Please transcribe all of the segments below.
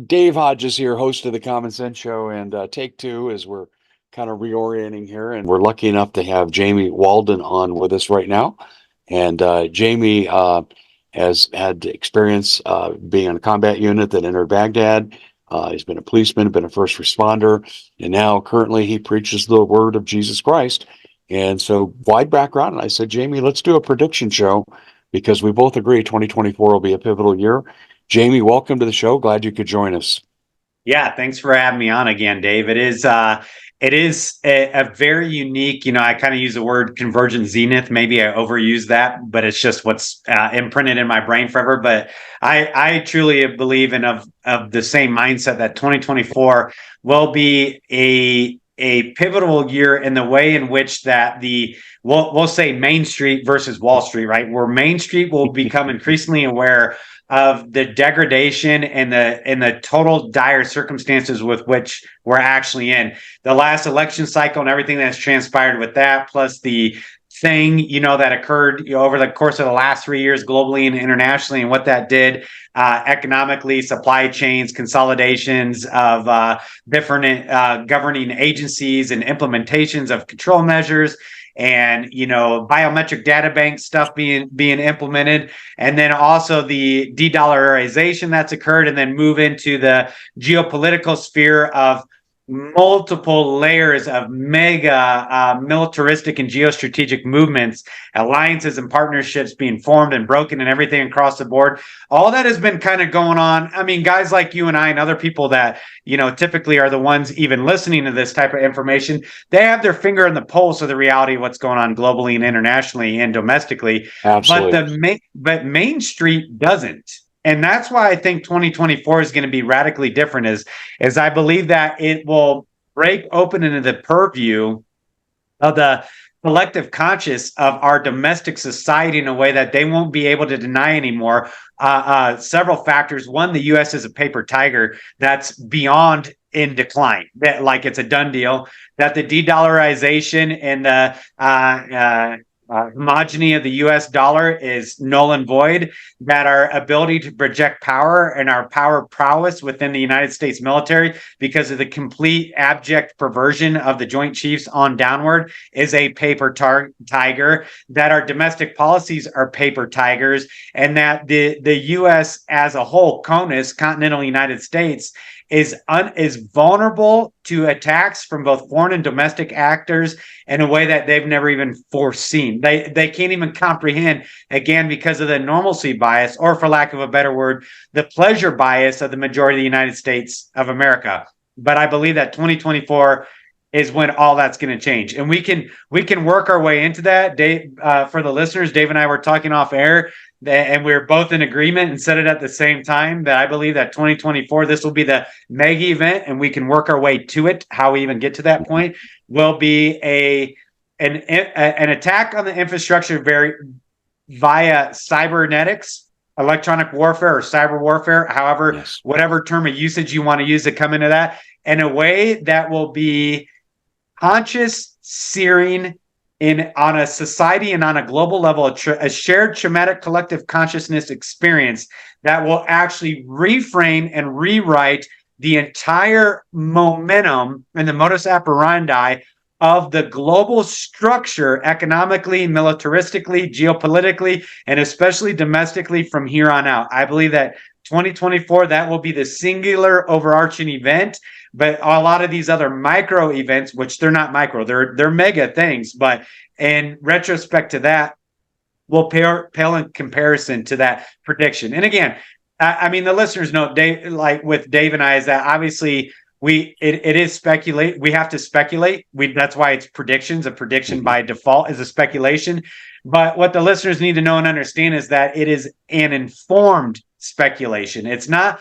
Dave Hodges here, host of the Common Sense Show, and take two as we're kind of reorienting here. And we're lucky enough to have Jamie Walden on with us right now. And Jamie has had experience being on a combat unit that entered Baghdad. He's been a policeman, been a first responder, and now currently he preaches the word of Jesus Christ. And so, wide background. And I said, Jamie, let's do a prediction show because we both agree 2024 will be a pivotal year. Jamie, welcome to the show. Glad you could join us. Yeah, thanks for having me on again, Dave. It is a very unique, I kind of use the word convergent zenith. Maybe I overuse that, but it's just what's imprinted in my brain forever. But I truly believe in of the same mindset that 2024 will be a pivotal year in the way in which that we'll say Main Street versus Wall Street, right? Where Main Street will become increasingly aware of the degradation and the total dire circumstances with which we're actually in. The last election cycle and everything that's transpired with that, plus the thing that occurred over the course of the last 3 years globally and internationally, and what that did economically, supply chains, consolidations of different governing agencies, and implementations of control measures, and biometric data bank stuff being implemented, and then also the de-dollarization that's occurred, and then move into the geopolitical sphere of multiple layers of mega militaristic and geostrategic movements, alliances and partnerships being formed and broken, and everything across the board. All that has been kind of going on. I mean, guys like you and I and other people that typically are the ones even listening to this type of information, they have their finger on the pulse of the reality of what's going on globally and internationally and domestically. Absolutely. But Main Street doesn't. And that's why I think 2024 is going to be radically different, is I believe that it will break open into the purview of the collective conscious of our domestic society in a way that they won't be able to deny anymore. Several factors. One, the U.S. is a paper tiger that's beyond in decline. That, like, it's a done deal. That the de-dollarization and the homogeny of the US dollar is null and void, that our ability to project power and our power prowess within the United States military, because of the complete abject perversion of the Joint Chiefs on downward, is a paper tiger, that our domestic policies are paper tigers, and that the US as a whole, CONUS, continental United States, is vulnerable to attacks from both foreign and domestic actors in a way that they've never even foreseen. They can't even comprehend, again, because of the normalcy bias, or for lack of a better word, the pleasure bias of the majority of the United States of America. But I believe that 2024 is when all that's going to change, and we can work our way into that. Dave, for the listeners, Dave and I were talking off air, and we're both in agreement and said it at the same time, that I believe that 2024, this will be the mega event, and we can work our way to it. How we even get to that point will be an attack on the infrastructure via cybernetics, electronic warfare, or cyber warfare, however, Yes. whatever term of usage you want to use to come into that, in a way that will be conscious, searing, on a society and on a global level, a shared traumatic collective consciousness experience that will actually reframe and rewrite the entire momentum and the modus operandi of the global structure, economically, militaristically, geopolitically, and especially domestically, from here on out. I believe that 2024, that will be the singular overarching event. But a lot of these other micro events, which they're not micro, they're mega things, but in retrospect to that, will pale in comparison to that prediction. And again, I mean, the listeners know, Dave, like with Dave and I, is that obviously it is speculate. We have to speculate. That's why it's predictions. A prediction by default is a speculation. But what the listeners need to know and understand is that it is an informed speculation. It's not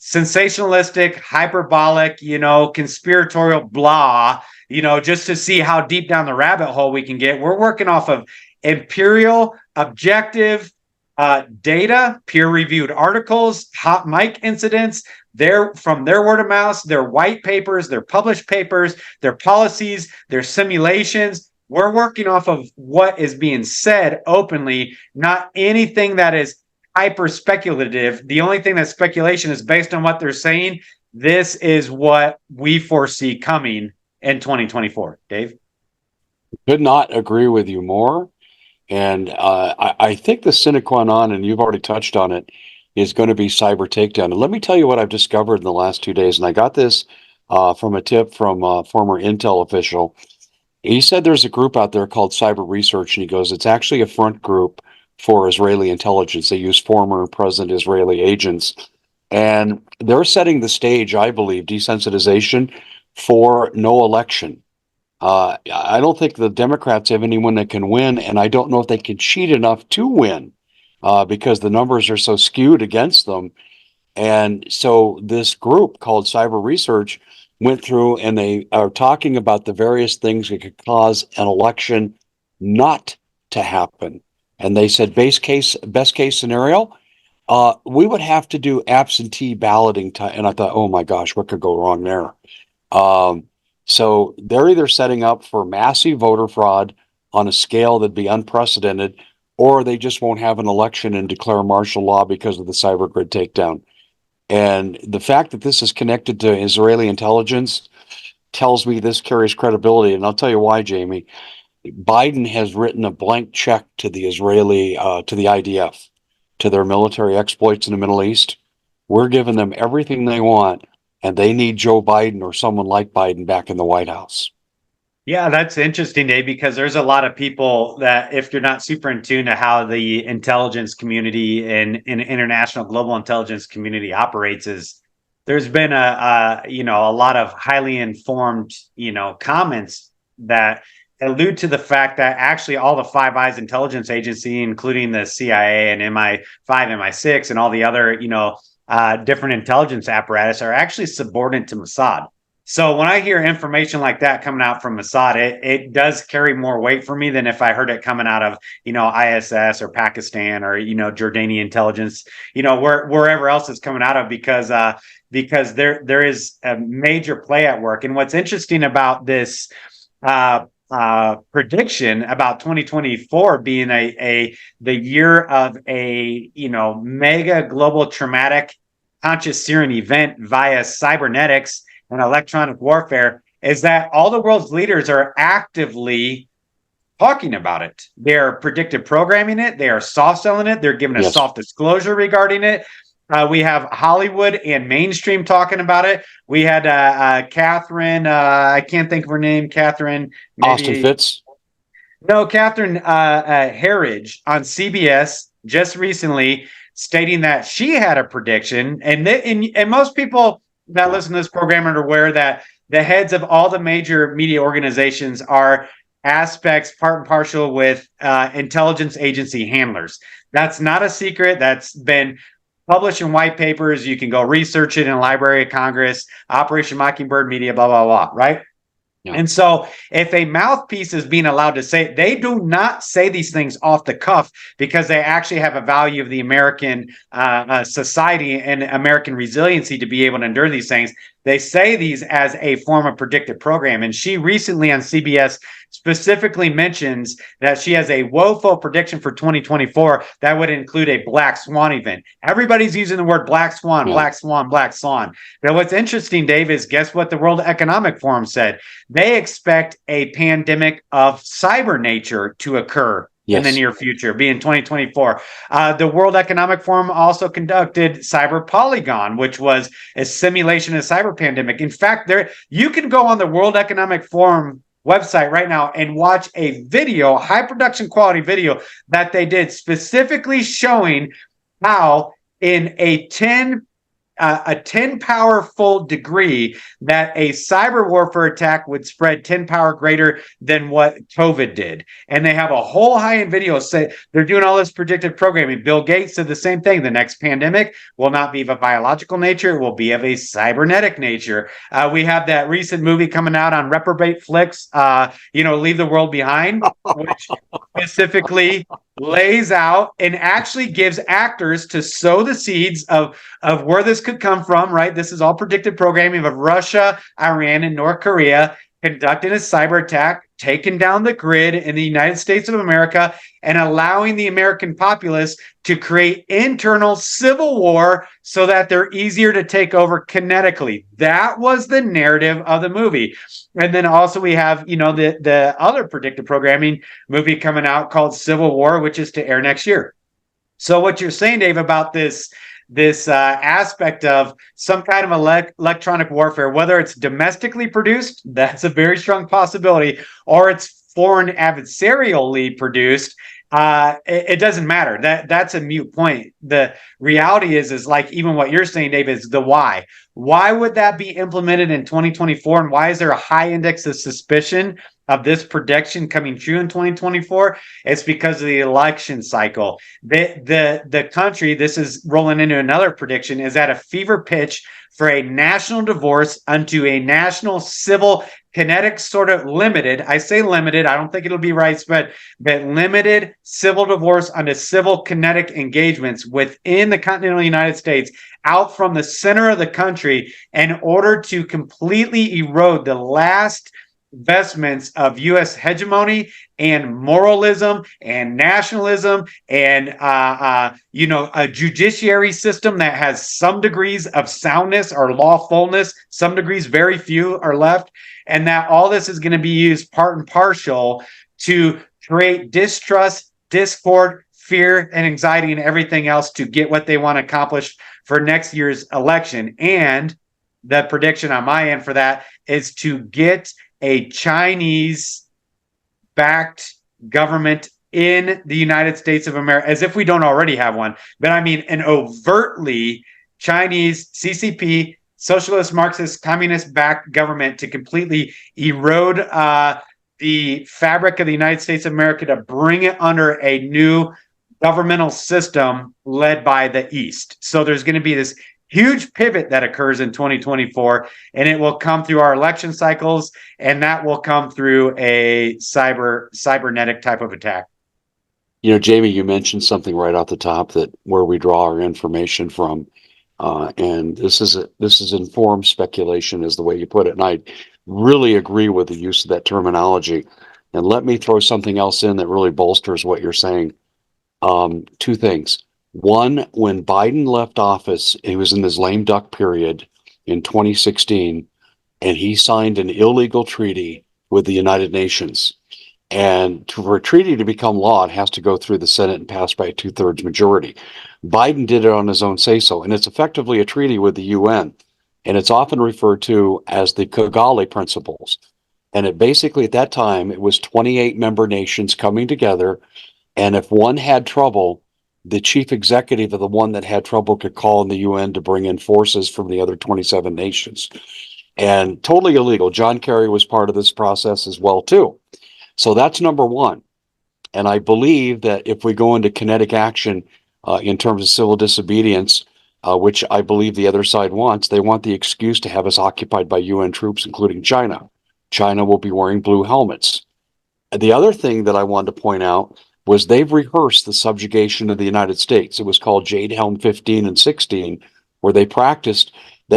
sensationalistic, hyperbolic, conspiratorial blah, just to see how deep down the rabbit hole we can get. We're working off of imperial, objective data, peer-reviewed articles, hot mic incidents, from their word of mouth, their white papers, their published papers, their policies, their simulations. We're working off of what is being said openly, not anything that is hyper speculative. The only thing that's speculation is based on what they're saying. This is what we foresee coming in 2024. Dave? Could not agree with you more. And I think the sine qua non, and you've already touched on it, is going to be cyber takedown. And let me tell you what I've discovered in the last 2 days. And I got this from a tip from a former Intel official. He said there's a group out there called Cyber Research, and he goes, it's actually a front group for Israeli intelligence. They use former and present Israeli agents. And they're setting the stage, I believe, desensitization for no election. I don't think the Democrats have anyone that can win, and I don't know if they can cheat enough to win because the numbers are so skewed against them. And so this group called Cyber Research went through and they are talking about the various things that could cause an election not to happen. And they said best case scenario, we would have to do absentee balloting. And I thought, oh my gosh, what could go wrong there? So they're either setting up for massive voter fraud on a scale that'd be unprecedented, or they just won't have an election and declare martial law because of the cyber grid takedown. And the fact that this is connected to Israeli intelligence tells me this carries credibility. And I'll tell you why, Jamie. Biden has written a blank check to the Israeli, to the IDF, to their military exploits in the Middle East. We're giving them everything they want, and they need Joe Biden or someone like Biden back in the White House. Yeah, that's interesting, Dave, because there's a lot of people that, if you're not super in tune to how the intelligence community and international global intelligence community operates, is there's been a lot of highly informed comments that allude to the fact that actually all the Five Eyes intelligence agency, including the CIA and MI5, MI6, and all the other different intelligence apparatus, are actually subordinate to Mossad. So when I hear information like that coming out from Mossad, it does carry more weight for me than if I heard it coming out of, ISS or Pakistan or, Jordanian intelligence, wherever else it's coming out of, because there is a major play at work. And what's interesting about this prediction about 2024 being the year of a mega global traumatic conscious searing event via cybernetics and electronic warfare is that all the world's leaders are actively talking about it. They're predictive programming it. They are soft selling it. They're giving a soft disclosure regarding it. We have Hollywood and mainstream talking about it. We had Catherine, I can't think of her name, Catherine. Austin Fitz? No, Catherine Herridge on CBS just recently stating that she had a prediction. And most people that listen to this program are aware that the heads of all the major media organizations are aspects part and partial with intelligence agency handlers. That's not a secret. That's been published in white papers. You can go research it in the Library of Congress, Operation Mockingbird Media, blah, blah, blah, right? Yeah. And so if a mouthpiece is being allowed to say, they do not say these things off the cuff because they actually have a value of the American society and American resiliency to be able to endure these things. They say these as a form of predictive program. And she recently on CBS specifically mentions that she has a woeful prediction for 2024 that would include a black swan event. Everybody's using the word black swan, black swan, black swan. But what's interesting, Dave, is guess what the World Economic Forum said? They expect a pandemic of cyber nature to occur in the near future, being 2024. The World Economic Forum also conducted Cyber Polygon, which was a simulation of a cyber pandemic. In fact, you can go on the World Economic Forum website right now and watch a video, high production quality video that they did specifically showing how in a 10 powerful degree that a cyber warfare attack would spread 10 power greater than what COVID did. And they have a whole high-end video say they're doing all this predictive programming. Bill Gates said the same thing. The next pandemic will not be of a biological nature. It will be of a cybernetic nature. We have that recent movie coming out on Reprobate Flicks, Leave the World Behind, which specifically lays out and actually gives actors to sow the seeds of where this could come from, right? This is all predictive programming of Russia, Iran, and North Korea conducting a cyber attack taking down the grid in the United States of America and allowing the American populace to create internal civil war so that they're easier to take over kinetically. That was the narrative of the movie. And then also we have, the other predictive programming movie coming out called Civil War, which is to air next year. So what you're saying, Dave, about this aspect of some kind of electronic warfare, whether it's domestically produced, that's a very strong possibility, or it's foreign adversarially produced, it doesn't matter. That's a mute point. The reality is like even what you're saying, Dave, is the why. Why would that be implemented in 2024, and why is there a high index of suspicion of this prediction coming true in 2024? It's because of the election cycle. The country, this is rolling into another prediction, is at a fever pitch for a national divorce unto a national civil kinetic sort of limited. I say limited. I don't think it'll be right, but limited civil divorce unto civil kinetic engagements within the continental United States out from the center of the country in order to completely erode the last vestments of U.S. hegemony and moralism and nationalism and a judiciary system that has some degrees of soundness or lawfulness, some degrees, very few are left, and that all this is going to be used part and partial to create distrust, discord, fear, and anxiety and everything else to get what they want to accomplish for next year's election. And the prediction on my end for that is to get a Chinese-backed government in the United States of America, as if we don't already have one. But I mean, an overtly Chinese CCP, socialist, Marxist, communist-backed government to completely erode the fabric of the United States of America, to bring it under a new governmental system led by the East. So there's going to be this huge pivot that occurs in 2024, and it will come through our election cycles, and that will come through a cybernetic type of attack. Jamie, you mentioned something right off the top, that where we draw our information from, and this is informed speculation, is the way you put it, and I really agree with the use of that terminology. And let me throw something else in that really bolsters what you're saying. Two things. One, when Biden left office, he was in his lame duck period in 2016, and he signed an illegal treaty with the United Nations. And for a treaty to become law, it has to go through the Senate and pass by a 2/3 majority. Biden did it on his own say-so, and it's effectively a treaty with the UN. And it's often referred to as the Kigali Principles. And it basically, at that time, it was 28 member nations coming together. And if one had trouble, the chief executive of the one that had trouble could call on the UN to bring in forces from the other 27 nations. And totally illegal. John Kerry was part of this process as well, too. So that's number one. And I believe that if we go into kinetic action in terms of civil disobedience, which I believe the other side wants, they want the excuse to have us occupied by UN troops, including China. China will be wearing blue helmets. The other thing that I wanted to point out was they've rehearsed the subjugation of the United States. It was called Jade Helm 15 and 16, where they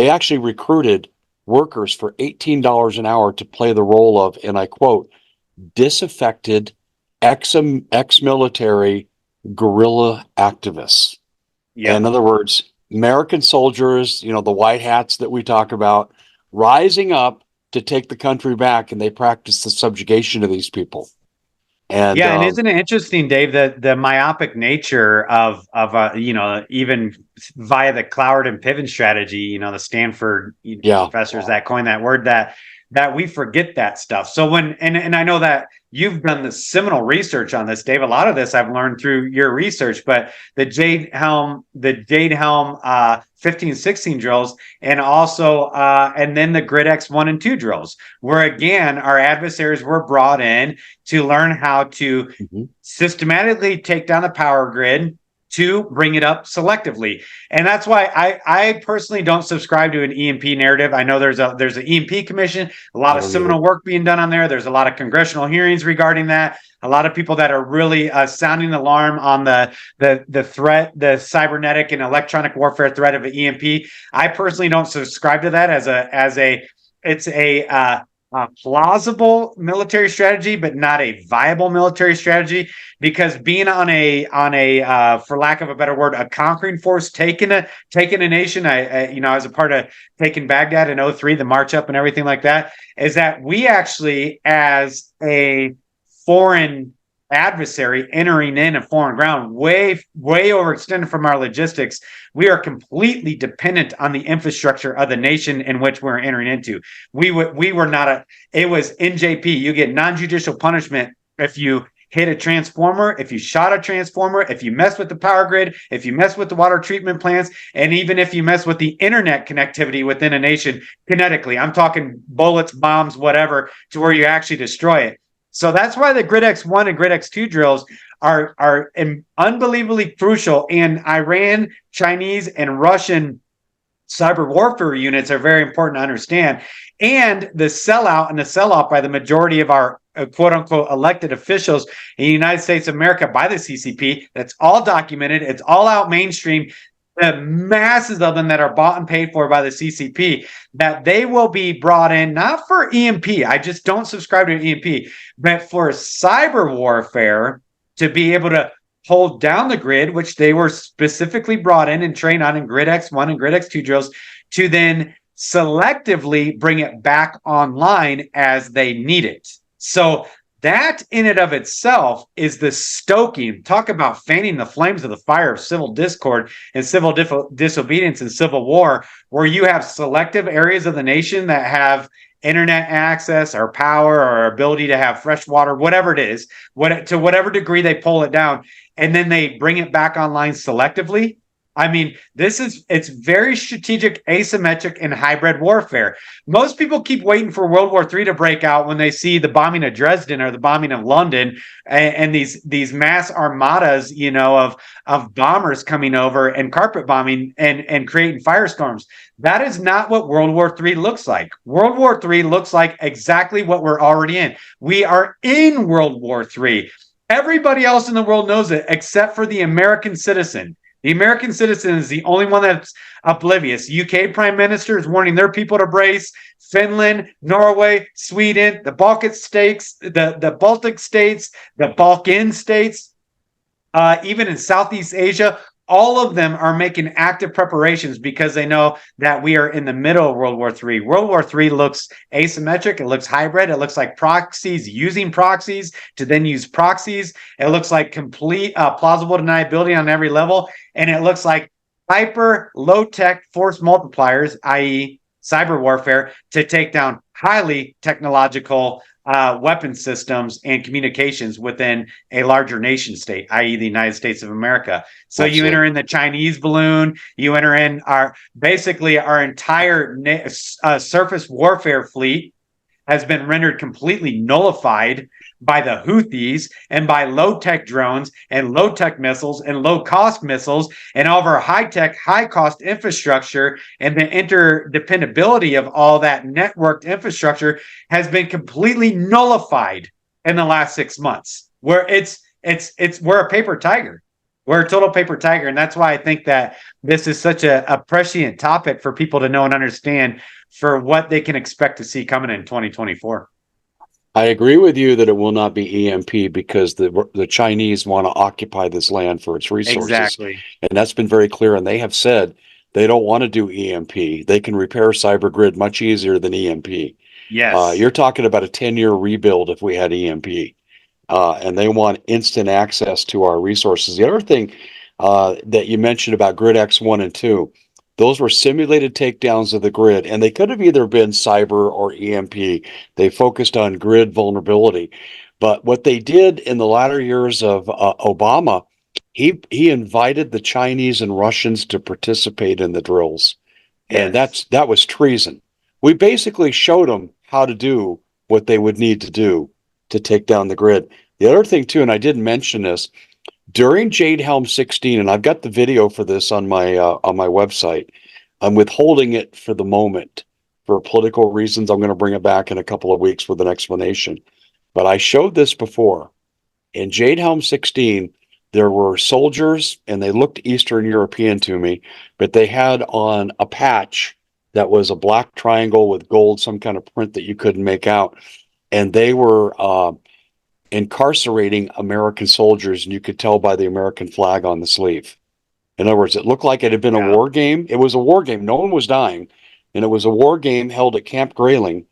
actually recruited workers for $18 an hour to play the role of, and I quote, disaffected ex-military guerrilla activists. Yeah. In other words, American soldiers, the white hats that we talk about, rising up to take the country back, and they practice the subjugation of these people. And and isn't it interesting, Dave, that the myopic nature of even via the Cloward and Piven strategy, the Stanford professors that coined that word, that we forget that stuff. So and I know that you've done the seminal research on this, Dave. A lot of this I've learned through your research, but the Jade Helm 15, 16 drills, and also and then the Grid X 1 and 2 drills, where again our adversaries were brought in to learn how to systematically take down the power grid, to bring it up selectively. And that's why I personally don't subscribe to an EMP narrative. I know there's an EMP commission, a lot of seminal work being done on there. There's a lot of congressional hearings regarding that. A lot of people that are really sounding the alarm on the threat, the cybernetic and electronic warfare threat of an EMP. I personally don't subscribe to that it's a plausible military strategy, but not a viable military strategy. Because being on a for lack of a better word, a conquering force, taking a nation. I was a part of taking Baghdad in '03, the march up and everything like that. Is that we actually, as a foreign adversary entering in a foreign ground, way overextended from our logistics, we are completely dependent on the infrastructure of the nation in which we're entering into. We were not a. It was NJP. You get non-judicial punishment if you hit a transformer, if you shot a transformer, if you mess with the power grid, if you mess with the water treatment plants, and even if you mess with the internet connectivity within a nation kinetically. I'm talking bullets, bombs, whatever, to where you actually destroy it. So that's why the Grid X1 and Grid X2 drills are unbelievably crucial. And Iran, Chinese, and Russian cyber warfare units are very important to understand. And the sellout and the sell-off by the majority of our quote unquote elected officials in the United States of America by the CCP, that's all documented. It's all out mainstream. The masses of them that are bought and paid for by the CCP, that they will be brought in not for EMP. I just don't subscribe to EMP, but for cyber warfare to be able to hold down the grid, which they were specifically brought in and trained on in Grid X1 and Grid X2 drills, to then selectively bring it back online as they need it. So that in and of itself is the stoking. Talk about fanning the flames of the fire of civil discord and civil disobedience and civil war, where you have selective areas of the nation that have internet access or power or ability to have fresh water, whatever it is, to whatever degree they pull it down, and then they bring it back online selectively. I mean, it's very strategic, asymmetric, and hybrid warfare. Most people keep waiting for World War III to break out when they see the bombing of Dresden or the bombing of London, and these mass armadas, of bombers coming over and carpet bombing and creating firestorms. That is not what World War III looks like. World War III looks like exactly what we're already in. We are in World War III. Everybody else in the world knows it, except for the American citizen. The American citizen is the only one that's oblivious. UK Prime Minister is warning their people to brace. Finland, Norway, Sweden, the Baltic states, the Baltic states, the Balkan states, even in Southeast Asia, all of them are making active preparations because they know that we are in the middle of World War III. World War III looks asymmetric. It looks hybrid. It looks like proxies using proxies to then use proxies. It looks like complete plausible deniability on every level. And it looks like hyper low-tech force multipliers, i.e. cyber warfare, to take down highly technological weapon systems and communications within a larger nation state, i.e. the United States of America. So Absolutely. You enter in the Chinese balloon, you enter in our entire surface warfare fleet has been rendered completely nullified by the Houthis and by low-tech drones and low-tech missiles and low-cost missiles, and all of our high-tech, high-cost infrastructure and the interdependability of all that networked infrastructure has been completely nullified in the last 6 months. Where we're a paper tiger. We're a total paper tiger. And that's why I think that this is such a prescient topic for people to know and understand for what they can expect to see coming in 2024. I agree with you that it will not be EMP because the Chinese want to occupy this land for its resources. Exactly. And that's been very clear. And they have said they don't want to do EMP. They can repair cyber grid much easier than EMP. Yes. You're talking about a 10-year rebuild if we had EMP. And they want instant access to our resources. The other thing that you mentioned about Grid X1 and 2, those were simulated takedowns of the grid, and they could have either been cyber or EMP. They focused on grid vulnerability. But what they did in the latter years of Obama, he invited the Chinese and Russians to participate in the drills. And that was treason. We basically showed them how to do what they would need to do to take down the grid. The other thing, too, and I didn't mention this, during Jade Helm 16, and I've got the video for this on my website. I'm withholding it for the moment for political reasons. I'm going to bring it back in a couple of weeks with an explanation. But I showed this before. In Jade Helm 16, there were soldiers, and they looked Eastern European to me, but they had on a patch that was a black triangle with gold, some kind of print that you couldn't make out. And they were incarcerating American soldiers, and you could tell by the American flag on the sleeve. In other words, it looked like it had been a Yeah. war game. It was a war game. No one was dying. And it was a war game held at Camp Grayling,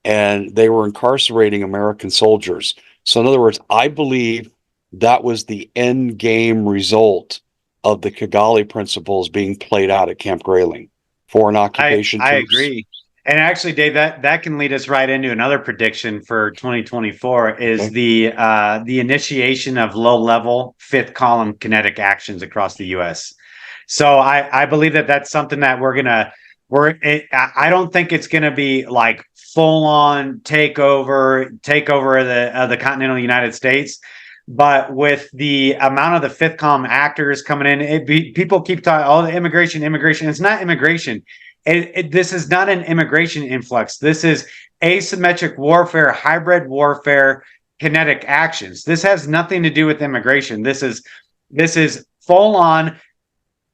and they were incarcerating American soldiers. So, in other words, I believe that was the end game result of the Kigali principles being played out at Camp Grayling. Foreign occupation I troops. agree. And actually, Dave, that can lead us right into another prediction for 2024 is Okay. the initiation of low level fifth column kinetic actions across the U.S. So I believe that that's something that I don't think it's gonna be like full on takeover of the continental United States. But with the amount of the fifth column actors coming in, people keep talking, oh, the immigration. It's not immigration. This is not an immigration influx. This is asymmetric warfare, hybrid warfare, kinetic actions. This has nothing to do with immigration. This is full on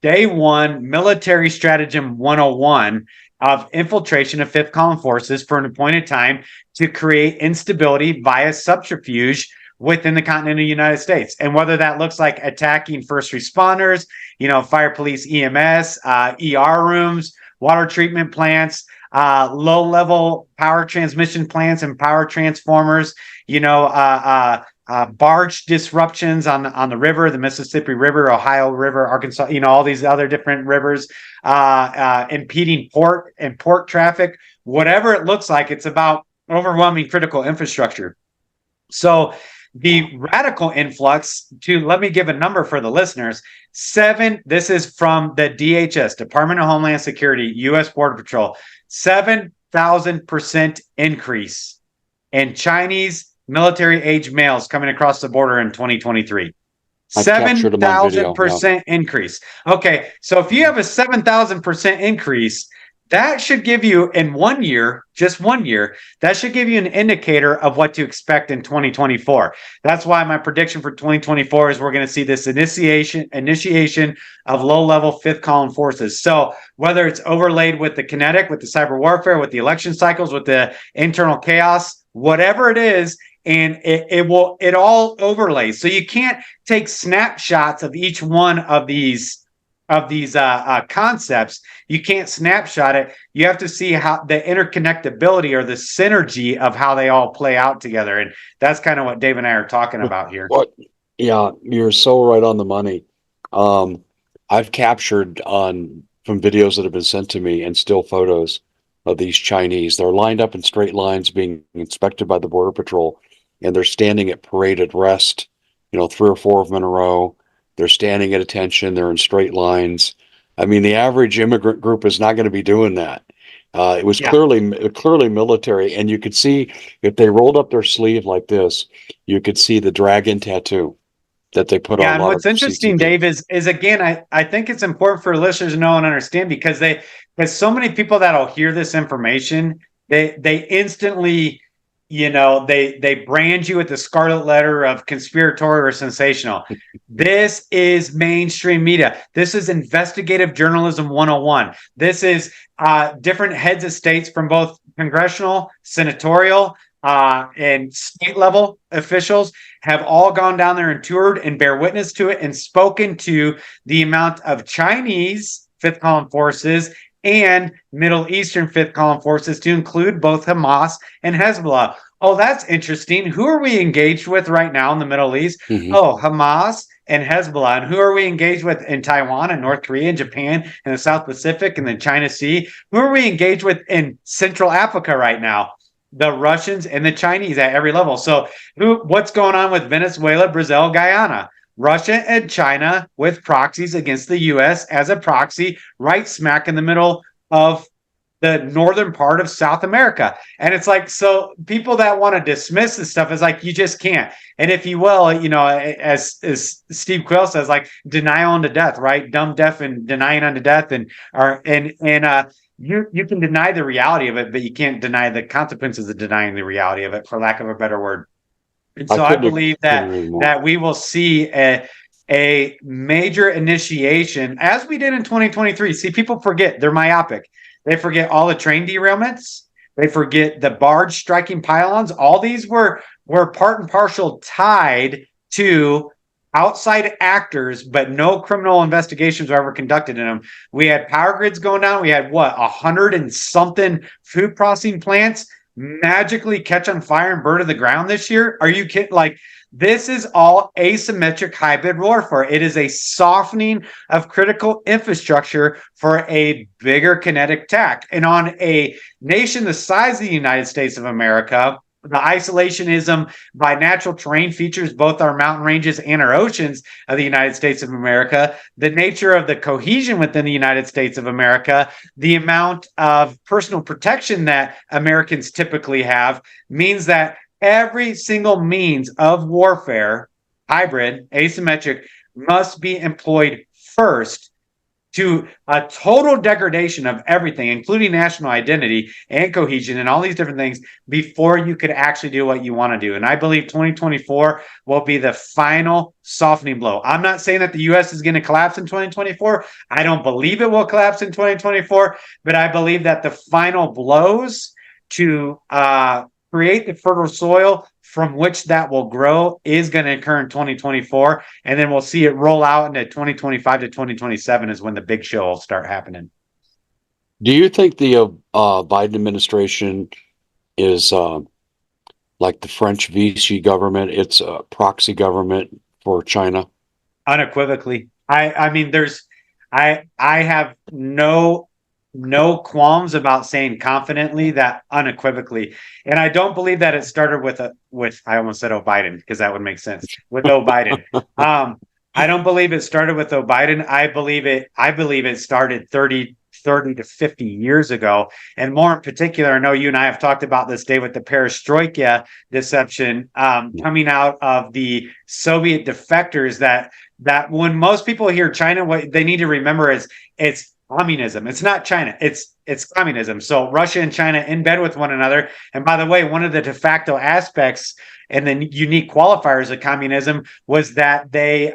day one military stratagem 101 of infiltration of fifth column forces for an appointed time to create instability via subterfuge within the continental United States. And whether that looks like attacking first responders, fire, police, EMS, ER rooms, water treatment plants, low level power transmission plants and power transformers, barge disruptions on the river, the Mississippi River, Ohio River, Arkansas, all these other different rivers, impeding port and port traffic, whatever it looks like, it's about overwhelming critical infrastructure. So the radical influx let me give a number for the listeners. This is from the DHS, Department of Homeland Security, U.S. Border Patrol, 7,000% increase in Chinese military age males coming across the border in 2023. I've captured them on video. 7,000% increase. Okay, so if you have a 7,000% increase, that should give you in 1 year, just 1 year, that should give you an indicator of what to expect in 2024. That's why my prediction for 2024 is we're going to see this initiation of low-level fifth column forces. So whether it's overlaid with the kinetic, with the cyber warfare, with the election cycles, with the internal chaos, whatever it is, and it all overlays. So you can't take snapshots of each one of these concepts. You can't snapshot it. You have to see how the interconnectability or the synergy of how they all play out together. And that's kind of what Dave and I are talking about here. Yeah, you're so right on the money. I've captured from videos that have been sent to me and still photos of these Chinese. They're lined up in straight lines being inspected by the Border Patrol, and they're standing at paraded rest, 3 or 4 of them in a row. They're standing at attention. They're in straight lines. I mean, the average immigrant group is not going to be doing that. It was clearly military, and you could see if they rolled up their sleeve like this, you could see the dragon tattoo that they put on. Yeah, and what's interesting, Dave, is again, I think it's important for listeners to know and understand because so many people that'll hear this information, they instantly, they brand you with the scarlet letter of conspiratorial or sensational. This is mainstream media. This is investigative journalism 101. This is different heads of states from both congressional, senatorial, and state level officials have all gone down there and toured and bear witness to it and spoken to the amount of Chinese fifth column forces and Middle Eastern fifth column forces to include both Hamas and Hezbollah. Oh, that's interesting. Who are we engaged with right now in the Middle East? Mm-hmm. Oh, Hamas and Hezbollah. And who are we engaged with in Taiwan and North Korea and Japan and the South Pacific and the China Sea? Who are we engaged with in Central Africa right now? The Russians and the Chinese at every level. So what's going on with Venezuela, Brazil, Guyana? Russia and China with proxies against the U.S. as a proxy right smack in the middle of the northern part of South America. And it's like, so people that want to dismiss this stuff is like, you just can't. And if you will, as Steve Quill says, like denial unto death, right? Dumb, deaf, and denying unto death. You can deny the reality of it, but you can't deny the consequences of denying the reality of it, for lack of a better word. And so I believe that we will see a major initiation, as we did in 2023. See, people forget, they're myopic. They forget all the train derailments. They forget the barge striking pylons. All these were part and partial tied to outside actors, but no criminal investigations were ever conducted in them. We had power grids going down. We had what, 100 and something food processing plants magically catch on fire and burn to the ground this year? Are you kidding? Like, this is all asymmetric hybrid warfare. It is a softening of critical infrastructure for a bigger kinetic attack. And on a nation the size of the United States of America, the isolationism by natural terrain features, both our mountain ranges and our oceans of the United States of America, the nature of the cohesion within the United States of America, the amount of personal protection that Americans typically have, means that every single means of warfare, hybrid, asymmetric, must be employed first to a total degradation of everything, including national identity and cohesion and all these different things, before you could actually do what you want to do. And I believe 2024 will be the final softening blow. I'm not saying that the U.S. is going to collapse in 2024. I don't believe it will collapse in 2024, but I believe that the final blows to create the fertile soil from which that will grow is going to occur in 2024. And then we'll see it roll out into 2025 to 2027 is when the big show will start happening. Do you think the Biden administration is like the French Vichy government? It's a proxy government for China? Unequivocally. I mean, I have no qualms about saying confidently that unequivocally. And I don't believe that it started with I almost said Biden, because that would make sense, with Biden. I don't believe it started with Biden. I believe it started 30 to 50 years ago. And more in particular, I know you and I have talked about this, day with the perestroika deception coming out of the Soviet defectors, that when most people hear China, what they need to remember is it's communism. It's not China. It's communism. So Russia and China in bed with one another. And by the way, one of the de facto aspects and the unique qualifiers of communism was that they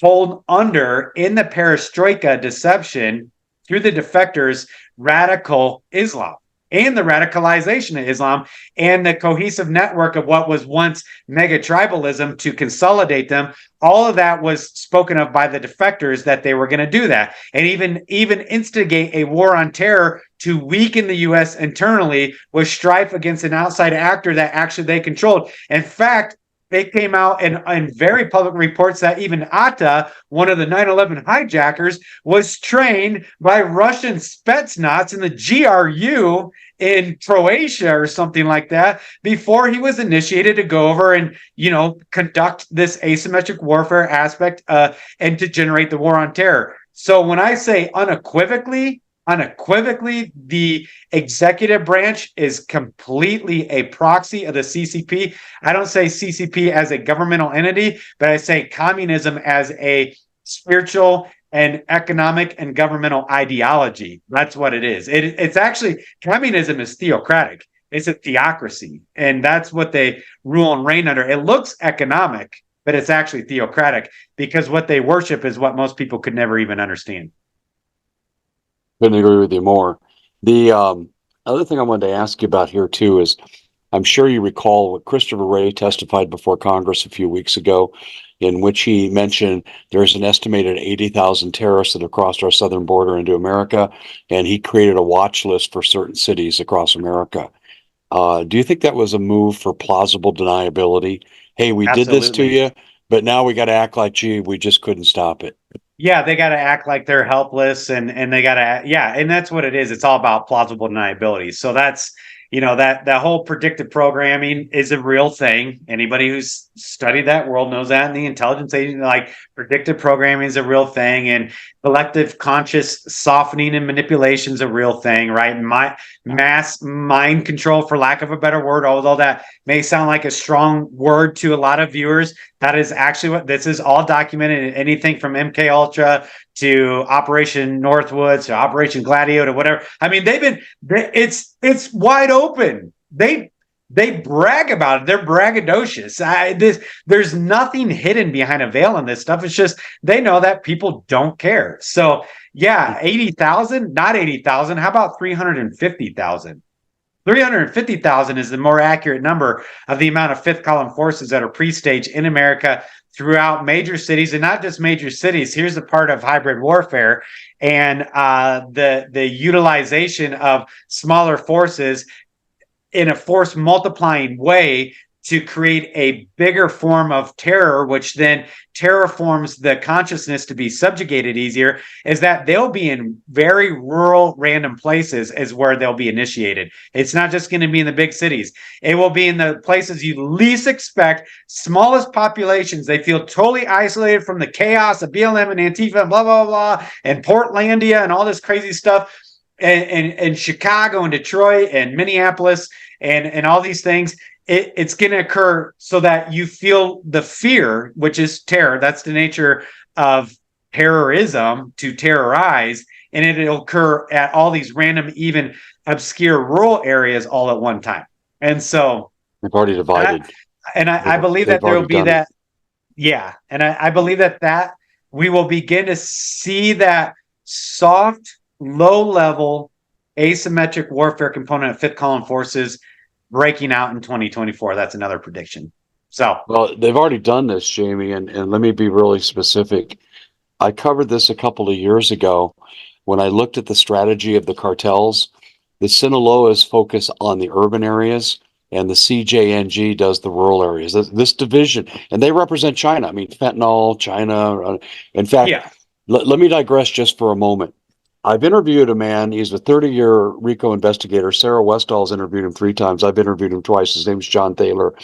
hold under, in the perestroika deception through the defectors, radical Islam and the radicalization of Islam and the cohesive network of what was once mega tribalism to consolidate them. All of that was spoken of by the defectors, that they were going to do that, and even instigate a war on terror to weaken the U.S. internally with strife against an outside actor that actually they controlled. In fact, they came out in very public reports that even Atta, one of the 9/11 hijackers, was trained by Russian Spetsnaz in the GRU in Croatia or something like that before he was initiated to go over and, conduct this asymmetric warfare aspect and to generate the war on terror. So when I say unequivocally, the executive branch is completely a proxy of the CCP. I don't say CCP as a governmental entity, but I say communism as a spiritual and economic and governmental ideology. That's what it is. It's actually, communism is theocratic. It's a theocracy. And that's what they rule and reign under. It looks economic, but it's actually theocratic, because what they worship is what most people could never even understand. Couldn't agree with you more. The other thing I wanted to ask you about here too is, I'm sure you recall what Christopher Wray testified before Congress a few weeks ago, in which he mentioned there's an estimated 80,000 terrorists that have crossed our southern border into America, and he created a watch list for certain cities across America. Do you think that was a move for plausible deniability? Hey, we did this to you, but now we got to act like, gee, we just couldn't stop it. Yeah, they got to act like they're helpless, and they got to, and that's what it is. It's all about plausible deniability. So that's, that whole predictive programming is a real thing. Anybody who's studied that world knows that. And the intelligence agency, like, predictive programming is a real thing, and collective conscious softening and manipulation is a real thing, right? Mass mind control, for lack of a better word, although that may sound like a strong word to a lot of viewers, that is actually what this is, all documented in anything from MK Ultra to Operation Northwoods to Operation Gladio to whatever. I mean, it's wide open. they brag about it. They're braggadocious. There's nothing hidden behind a veil in this stuff. It's just they know that people don't care. So yeah, 80,000, not 80,000. How about 350,000? 350,000 is the more accurate number of the amount of fifth column forces that are pre-staged in America throughout major cities, and not just major cities. Here's the part of hybrid warfare and the utilization of smaller forces in a force multiplying way to create a bigger form of terror, which then terraforms the consciousness to be subjugated easier, is that they'll be in very rural, random places is where they'll be initiated. It's not just going to be in the big cities. It will be in the places you least expect, smallest populations. They feel totally isolated from the chaos of BLM and Antifa and blah, blah, blah, and Portlandia and all this crazy stuff. And Chicago and Detroit and Minneapolis and all these things. It's going to occur so that you feel the fear, which is terror. That's the nature of terrorism, to terrorize. And it'll occur at all these random, even obscure rural areas all at one time. And so they've already divided. I believe that there will be that. Yeah. And I believe that we will begin to see that soft, low level asymmetric warfare component of fifth column forces breaking out in 2024. That's another prediction. So, well, they've already done this, Jamie, and let me be really specific. I covered this a couple of years ago when I looked at the strategy of the cartels. The Sinaloas focus on the urban areas, and the CJNG does the rural areas. This division, and they represent China. I mean, fentanyl, China. In fact, yeah. Let me digress just for a moment. I've interviewed a man. He's a 30-year RICO investigator. Sarah Westall's interviewed him 3 times. I've interviewed him twice. His name's John Thaler.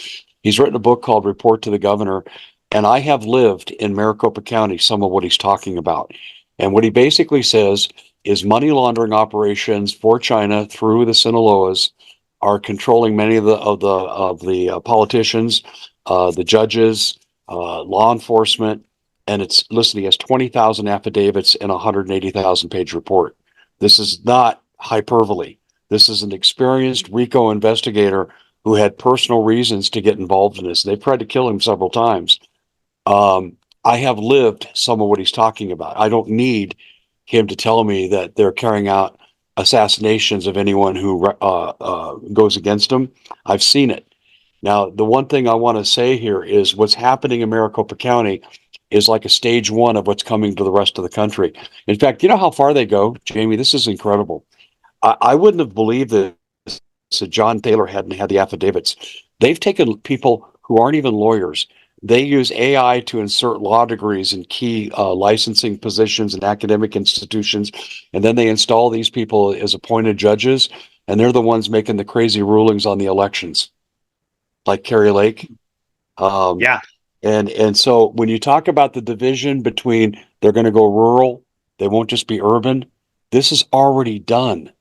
He's written a book called Report to the Governor. And I have lived in Maricopa County, some of what he's talking about. And what he basically says is money laundering operations for China through the Sinaloas are controlling many of the politicians, the judges, law enforcement. And it's, listen, he has 20,000 affidavits and a 180,000 page report. This is not hyperbole. This is an experienced RICO investigator who had personal reasons to get involved in this. They've tried to kill him several times. I have lived some of what he's talking about. I don't need him to tell me that they're carrying out assassinations of anyone who goes against them. I've seen it. Now, the one thing I want to say here is what's happening in Maricopa County is like a stage 1 of what's coming to the rest of the country. In fact, you know how far they go, Jamie? This is incredible. I wouldn't have believed this if John Thaler hadn't had the affidavits. They've taken people who aren't even lawyers. They use AI to insert law degrees in key licensing positions in academic institutions, and then they install these people as appointed judges, and they're the ones making the crazy rulings on the elections, like Kerry Lake. Yeah. And so when you talk about the division between they're going to go rural, they won't just be urban, this is already done.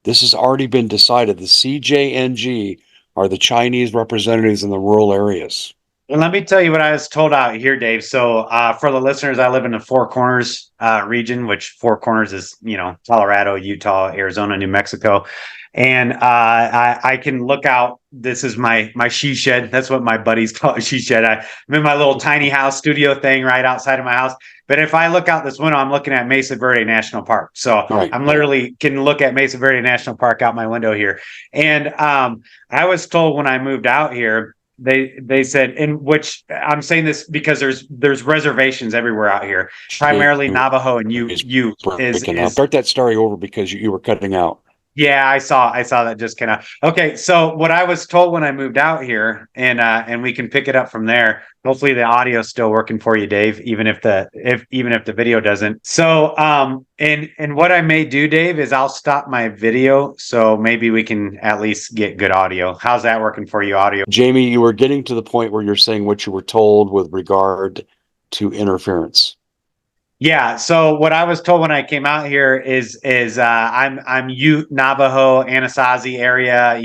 This has already been decided. The CJNG are the Chinese representatives in the rural areas. And let me tell you what I was told out here, Dave. So for the listeners, I live in the Four Corners region, which Four Corners is, Colorado, Utah, Arizona, New Mexico. And I can look out. This is my she shed. That's what my buddies call it, she shed. I'm in my little tiny house studio thing right outside of my house. But if I look out this window, I'm looking at Mesa Verde National Park. So I'm literally can look at Mesa Verde National Park out my window here. And I was told when I moved out here, they said, in which I'm saying this because there's reservations everywhere out here, primarily Navajo and Ute is start that story over because you were cutting out. Yeah, I saw that just kind of. Okay, so what I was told when I moved out here, and we can pick it up from there. Hopefully the audio's still working for you, Dave, even if the video doesn't. So and what I may do, Dave, is I'll stop my video so maybe we can at least get good audio. How's that working for you, audio? Jamie, you were getting to the point where you're saying what you were told with regard to interference. Yeah. So what I was told when I came out here is I'm Ute, Navajo, Anasazi area,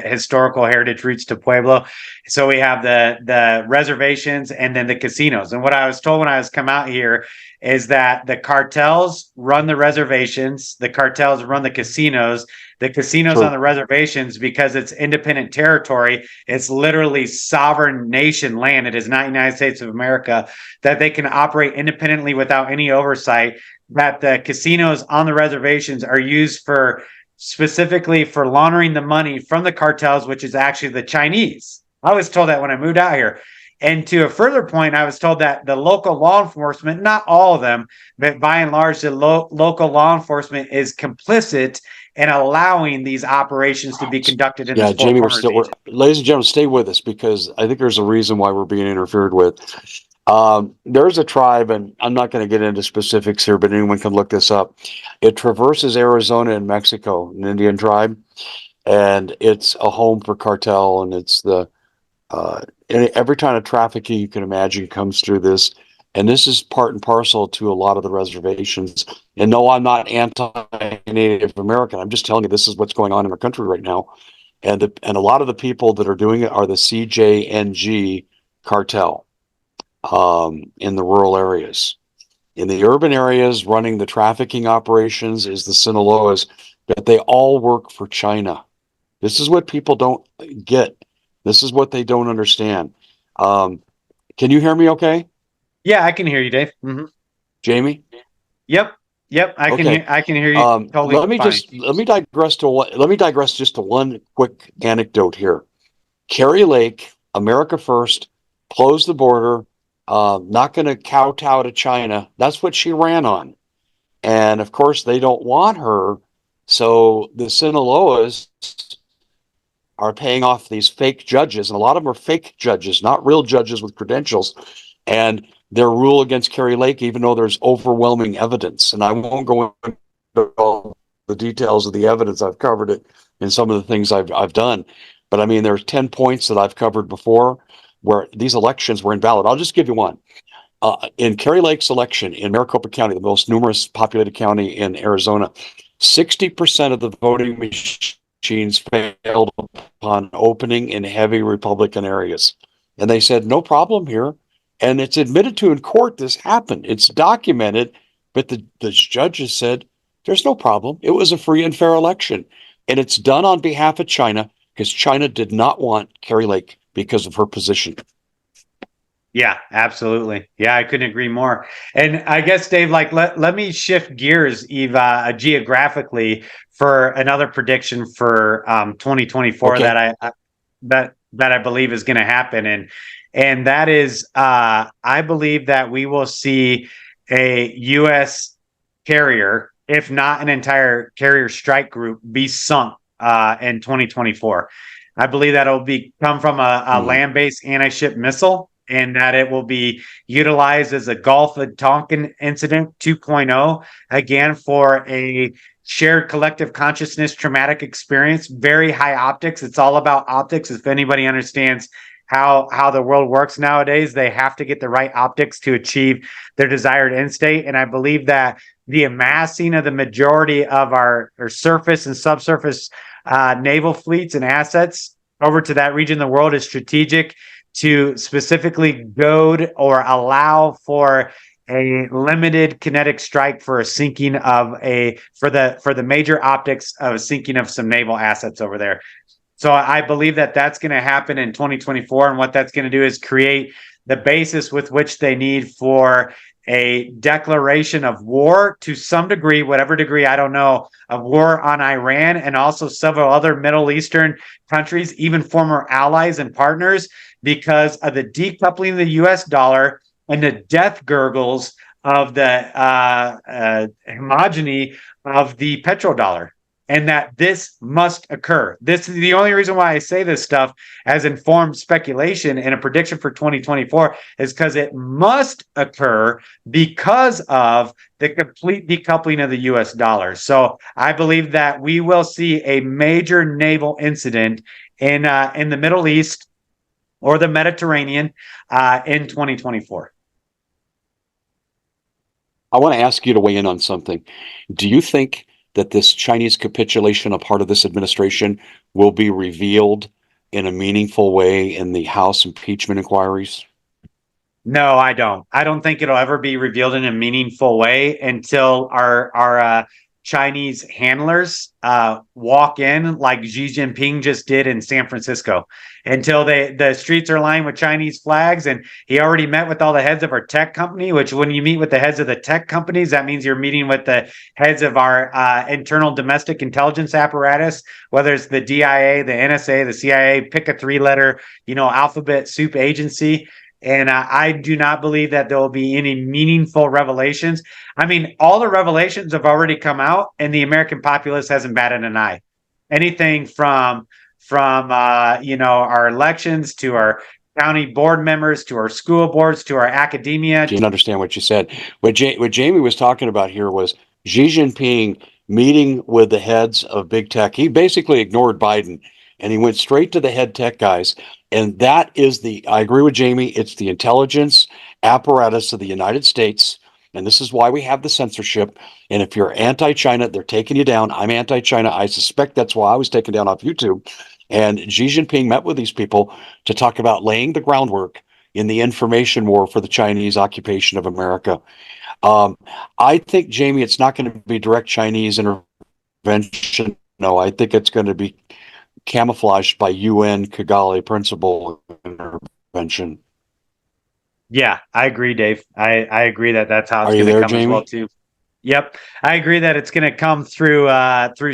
historical heritage roots to Pueblo. So we have the reservations and then the casinos. And what I was told when I was come out here is that the cartels run the reservations, the cartels run the casinos on True. the reservations, because it's independent territory. It's literally sovereign nation land. It is not United States of America, that they can operate independently without any oversight, that the casinos on the reservations are used for specifically for laundering the money from the cartels, which is actually the Chinese. I was told that when I moved out here. And to a further point, I was told that the local law enforcement, not all of them, but by and large, the local law enforcement is complicit in allowing these operations to be conducted in this Yeah, Four Jamie, Corners region. ladies and gentlemen, stay with us because I think there's a reason why we're being interfered with. There's a tribe, and I'm not going to get into specifics here, but anyone can look this up. It traverses Arizona and Mexico, an Indian tribe, and it's a home for cartel, and it's and every kind of trafficking you can imagine comes through this. And this is part and parcel to a lot of the reservations. And no, I'm not anti-Native American. I'm just telling you this is what's going on in our country right now. And a lot of the people that are doing it are the CJNG cartel in the rural areas. In the urban areas, running the trafficking operations is the Sinaloas, but they all work for China. This is what people don't get. This is what they don't understand. Um, can you hear me okay, Yeah, I can hear you, Dave. Mm-hmm. Jamie? Yep, yep, I can Okay. hear. I can hear you totally fine. Let me digress just to one quick anecdote here. Kerry Lake, America First, close the border, not going to kowtow to China. That's what she ran on. And of course, they don't want her. So the Sinaloas are paying off these fake judges, and a lot of them are fake judges, not real judges with credentials. And their rule against Kerry Lake, even though there's overwhelming evidence, and I won't go into all the details of the evidence. I've covered it in some of the things I've done, but I mean, there's 10 points that I've covered before where these elections were invalid. I'll just give you one. In Kerry Lake's election in Maricopa County, the most numerous populated county in Arizona, 60% of the voting machines failed upon opening in heavy Republican areas. And they said, no problem here. And it's admitted to in court this happened. It's documented, but the judges said, there's no problem. It was a free and fair election. And it's done on behalf of China because China did not want Kerry Lake because of her position. Yeah, absolutely. Yeah, I couldn't agree more. And I guess, Dave, like let me shift gears, Eva, geographically for another prediction for 2024 Okay. that I believe is going to happen, and that is I believe that we will see a U.S. carrier, if not an entire carrier strike group, be sunk in 2024. I believe that it'll be come from a land-based anti-ship missile, and that it will be utilized as a Gulf of Tonkin incident 2.0, again, for a shared collective consciousness traumatic experience. Very high optics. It's all about optics. If anybody understands how the world works nowadays, they have to get the right optics to achieve their desired end state. And I believe that the amassing of the majority of our surface and subsurface naval fleets and assets over to that region of the world is strategic, to specifically goad or allow for a limited kinetic strike for a sinking of for the major optics of a sinking of some naval assets over there. So I believe that that's going to happen in 2024, and what that's going to do is create the basis with which they need for a declaration of war to some degree, whatever degree, I don't know, of war on Iran and also several other Middle Eastern countries, even former allies and partners, because of the decoupling of the US dollar and the death gurgles of the homogeny of the petrodollar. And that this must occur. This is the only reason why I say this stuff as informed speculation and a prediction for 2024 is because it must occur because of the complete decoupling of the US dollar. So I believe that we will see a major naval incident in the Middle East or the Mediterranean in 2024. I want to ask you to weigh in on something. Do you think that this Chinese capitulation, a part of this administration, will be revealed in a meaningful way in the House impeachment inquiries? No, I don't. I don't think it'll ever be revealed in a meaningful way until our Chinese handlers walk in like Xi Jinping just did in San Francisco. Until the streets are lined with Chinese flags, and he already met with all the heads of our tech company. Which, when you meet with the heads of the tech companies, that means you're meeting with the heads of our internal domestic intelligence apparatus, whether it's the DIA, the NSA, the CIA. Pick a three-letter, alphabet soup agency. And I do not believe that there will be any meaningful revelations. I mean, all the revelations have already come out, and the American populace hasn't batted an eye. Anything from our elections to our county board members to our school boards to our academia. Didn't understand what you said. What Jamie was talking about here was Xi Jinping meeting with the heads of big tech. He basically ignored Biden and he went straight to the head tech guys. And that is I agree with Jamie, it's the intelligence apparatus of the United States. And this is why we have the censorship. And if you're anti-China, they're taking you down. I'm anti-China. I suspect that's why I was taken down off YouTube. And Xi Jinping met with these people to talk about laying the groundwork in the information war for the Chinese occupation of America. Um, I think, Jamie, it's not going to be direct Chinese intervention. No, I think it's going to be camouflaged by UN Kigali principle intervention. Yeah, I agree, Dave. I agree that that's how it's Are you going to there, come as well Jamie? too. Yep, I agree that it's going to come through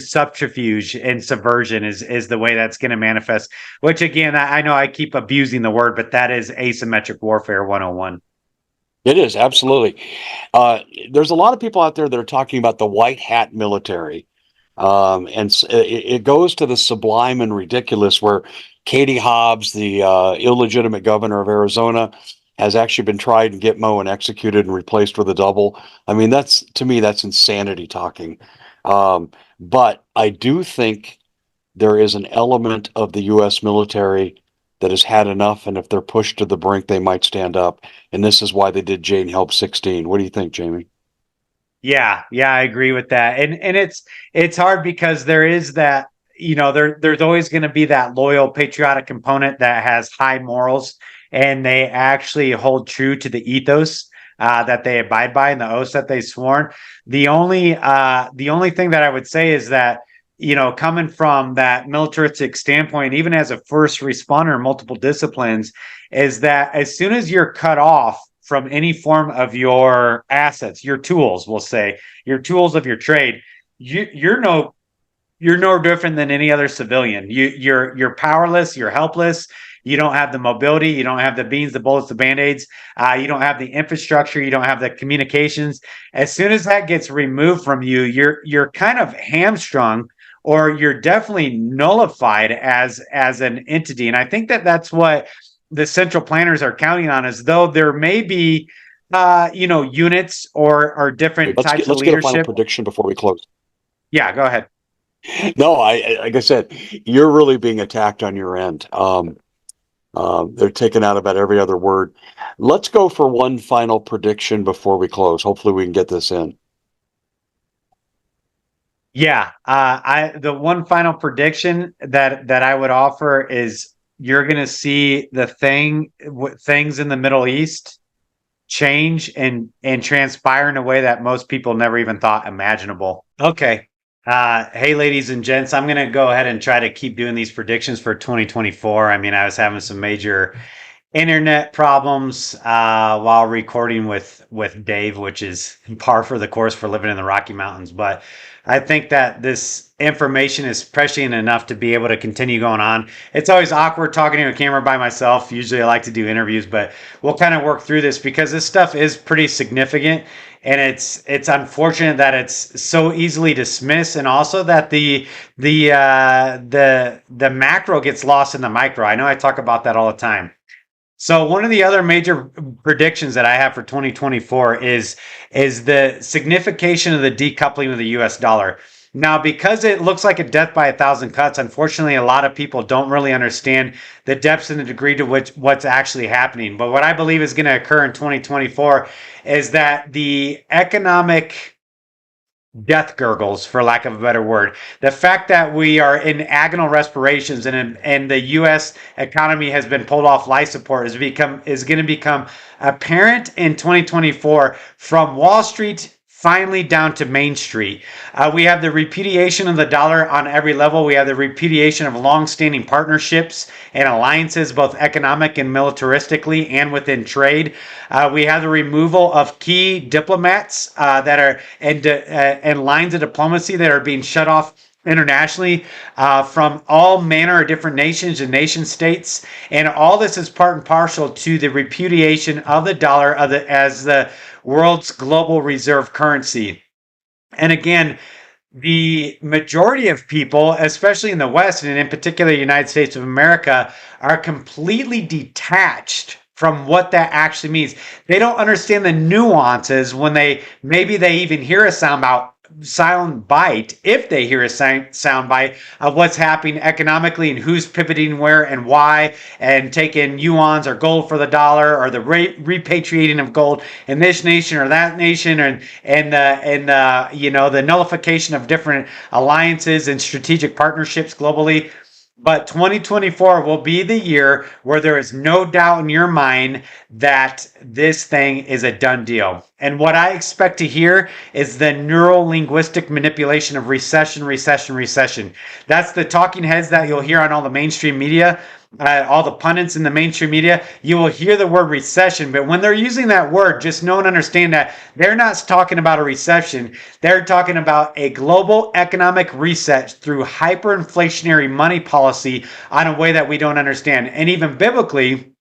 subterfuge and subversion is the way that's going to manifest. Which again, I know I keep abusing the word, but that is asymmetric warfare 101. It is, absolutely. There's a lot of people out there that are talking about the white hat military. It goes to the sublime and ridiculous where Katie Hobbs, the illegitimate governor of Arizona, has actually been tried in Gitmo and executed and replaced with a double. I mean, to me, that's insanity talking. But I do think there is an element of the U.S. military that has had enough, and if they're pushed to the brink, they might stand up. And this is why they did Jane Help 16. What do you think, Jamie? Yeah, I agree with that. And it's hard because there is that, there's always going to be that loyal patriotic component that has high morals and they actually hold true to the ethos that they abide by and the oaths that they sworn. The only thing that I would say is that, coming from that militaristic standpoint, even as a first responder in multiple disciplines, is that as soon as you're cut off from any form of your assets, your tools, we'll say, your tools of your trade, you're no different than any other civilian. You're powerless, you're helpless. You don't have the mobility, you don't have the beans, the bullets, the band-aids, you don't have the infrastructure, you don't have the communications. As soon as that gets removed from you, you're kind of hamstrung, or you're definitely nullified as an entity. And I think that's what the central planners are counting on, as though there may be units or different types of Let's get a final leadership. prediction before we close. Yeah, go ahead. No, like I said, you're really being attacked on your end. They're taking out about every other word. Let's go for one final prediction before we close. Hopefully, we can get this in. Yeah, the one final prediction that I would offer is you're going to see things in the Middle East change and transpire in a way that most people never even thought imaginable. Okay. Hey, ladies and gents, I'm going to go ahead and try to keep doing these predictions for 2024. I mean, I was having some major internet problems while recording with Dave, which is par for the course for living in the Rocky Mountains. But I think that this information is prescient enough to be able to continue going on. It's always awkward talking to a camera by myself. Usually I like to do interviews, but we'll kind of work through this because this stuff is pretty significant. And it's unfortunate that it's so easily dismissed, and also that the macro gets lost in the micro. I know I talk about that all the time. So one of the other major predictions that I have for 2024 is the signification of the decoupling of the US dollar. Now, because it looks like a death by a thousand cuts, unfortunately, a lot of people don't really understand the depths and the degree to which what's actually happening. But what I believe is going to occur in 2024 is that death gurgles, for lack of a better word. The fact that we are in agonal respirations and the U.S. economy has been pulled off life support is going to become apparent in 2024 from Wall Street finally down to Main Street. We have the repudiation of the dollar on every level. We have the repudiation of long-standing partnerships and alliances, both economic and militaristically, and within trade. We have the removal of key diplomats that are and lines of diplomacy that are being shut off internationally from all manner of different nations and nation states. And all this is part and parcel to the repudiation of the dollar as the world's global reserve currency. And again, the majority of people, especially in the West and in particular the United States of America, are completely detached from what that actually means. They don't understand the nuances when they even hear a sound bite, if they hear a sound bite of what's happening economically and who's pivoting where and why, and taking yuans or gold for the dollar, or the repatriating of gold in this nation or that nation, and the nullification of different alliances and strategic partnerships globally. But 2024 will be the year where there is no doubt in your mind that this thing is a done deal. And what I expect to hear is the neuro-linguistic manipulation of recession, recession, recession. That's the talking heads that you'll hear on all the mainstream media, all the pundits in the mainstream media. You will hear the word recession, but when they're using that word, just know and understand that they're not talking about a recession. They're talking about a global economic reset through hyperinflationary money policy on a way that we don't understand. And even biblically,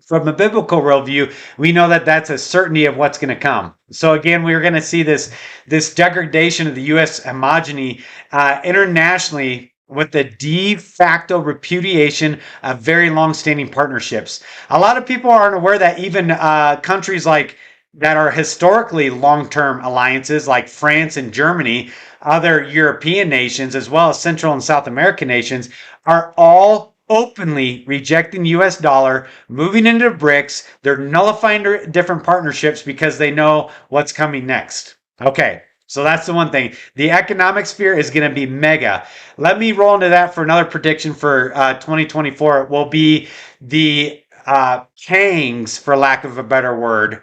from a biblical worldview, we know that that's a certainty of what's going to come. So again, we're going to see this degradation of the U.S. homogeny internationally, with the de facto repudiation of very long-standing partnerships. A lot of people aren't aware that even countries that are historically long-term alliances, like France and Germany, other European nations, as well as Central and South American nations, are all openly rejecting the US dollar, moving into BRICS. They're nullifying different partnerships because they know what's coming next. Okay. So that's the one thing. The economic sphere is going to be mega. Let me roll into that for another prediction for 2024. It will be the pangs, for lack of a better word,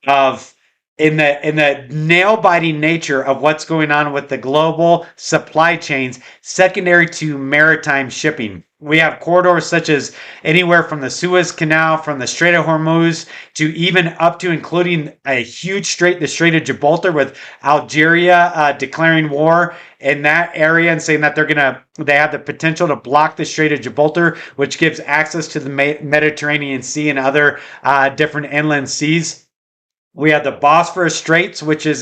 of in the nail-biting nature of what's going on with the global supply chains secondary to maritime shipping. We have corridors such as anywhere from the Suez Canal, from the Strait of Hormuz, to even up to including a huge strait, the Strait of Gibraltar, with Algeria declaring war in that area and saying that they have the potential to block the Strait of Gibraltar, which gives access to the Mediterranean Sea and other different inland seas. We have the Bosphorus Straits, which is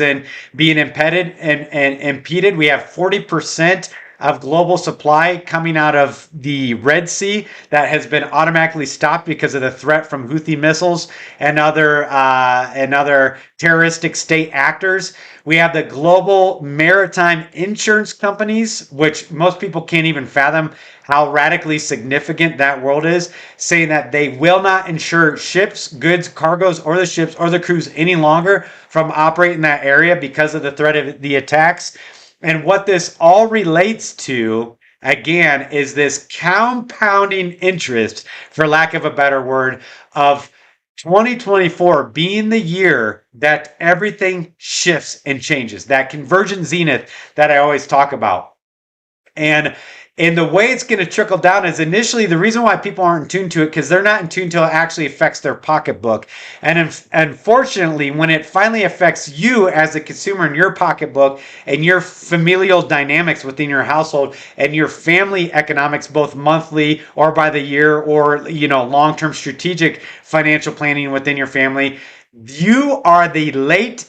being impeded and impeded. We have 40% of global supply coming out of the Red Sea that has been automatically stopped because of the threat from Houthi missiles and other terroristic state actors. We have the global maritime insurance companies, which most people can't even fathom how radically significant that world is, saying that they will not insure ships, goods, cargoes, or the ships or the crews any longer from operating in that area because of the threat of the attacks. And what this all relates to, again, is this compounding interest, for lack of a better word, of 2024 being the year that everything shifts and changes, that convergent zenith that I always talk about. And the way it's going to trickle down is initially the reason why people aren't in tune to it, because they're not in tune until it actually affects their pocketbook. And unfortunately, when it finally affects you as a consumer in your pocketbook and your familial dynamics within your household and your family economics, both monthly or by the year, or long-term strategic financial planning within your family, you are the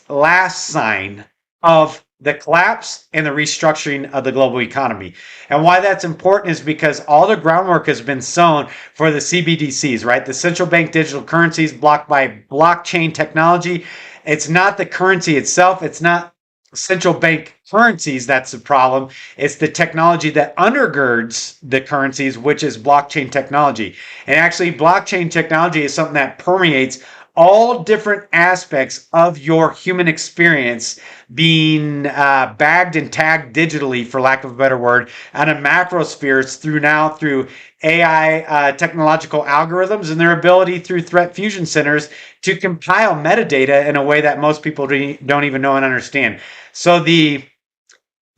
last sign of the collapse and the restructuring of the global economy. And why that's important is because all the groundwork has been sown for the CBDCs, right? The central bank digital currencies blocked by blockchain technology. It's not the currency itself. It's not central bank currencies that's the problem. It's the technology that undergirds the currencies, which is blockchain technology. And actually, blockchain technology is something that permeates all different aspects of your human experience being bagged and tagged digitally, for lack of a better word, on a macro spheres through AI technological algorithms and their ability through threat fusion centers to compile metadata in a way that most people don't even know and understand. So the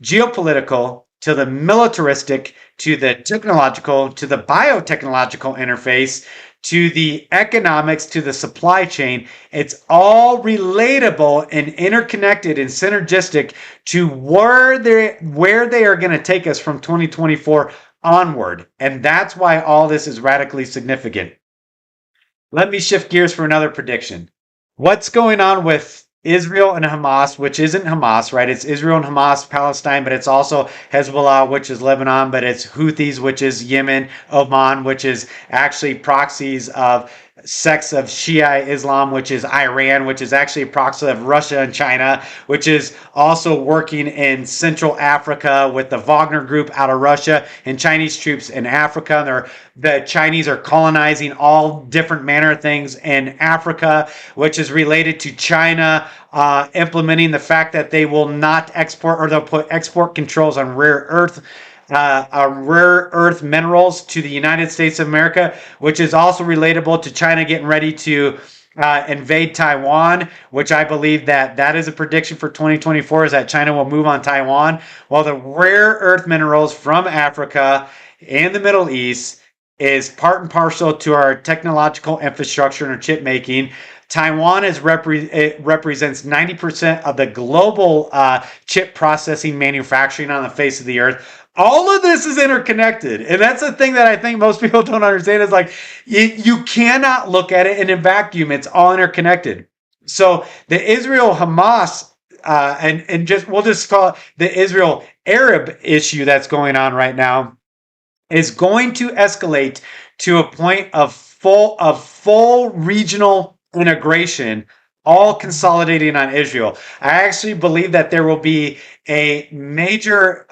geopolitical to the militaristic to the technological to the biotechnological interface to the economics to the supply chain, it's all relatable and interconnected and synergistic to where they are going to take us from 2024 onward. And that's why all this is radically significant. Let me shift gears for another prediction. What's going on with Israel and Hamas, which isn't Hamas, right? It's Israel and Hamas, Palestine, but it's also Hezbollah, which is Lebanon, but it's Houthis, which is Yemen, Oman, which is actually proxies of sects of Shia Islam, which is Iran, which is actually a proxy of Russia and China, which is also working in Central Africa with the Wagner group out of Russia and Chinese troops in Africa. The Chinese are colonizing all different manner of things in Africa, which is related to China implementing the fact that they will not export, or they'll put export controls on rare earth minerals to the United States of America, which is also relatable to China getting ready to invade Taiwan, which I believe that is a prediction for 2024, is that China will move on Taiwan. Well, the rare earth minerals from Africa and the Middle East is part and parcel to our technological infrastructure and our chip making. Taiwan represents 90% of the global chip processing manufacturing on the face of the earth. All of this is interconnected. And that's the thing that I think most people don't understand is like, you cannot look at it in a vacuum. It's all interconnected. So the Israel-Hamas, we'll just call it the Israel-Arab issue that's going on right now, is going to escalate to a point of full regional integration, all consolidating on Israel. I actually believe that there will be a major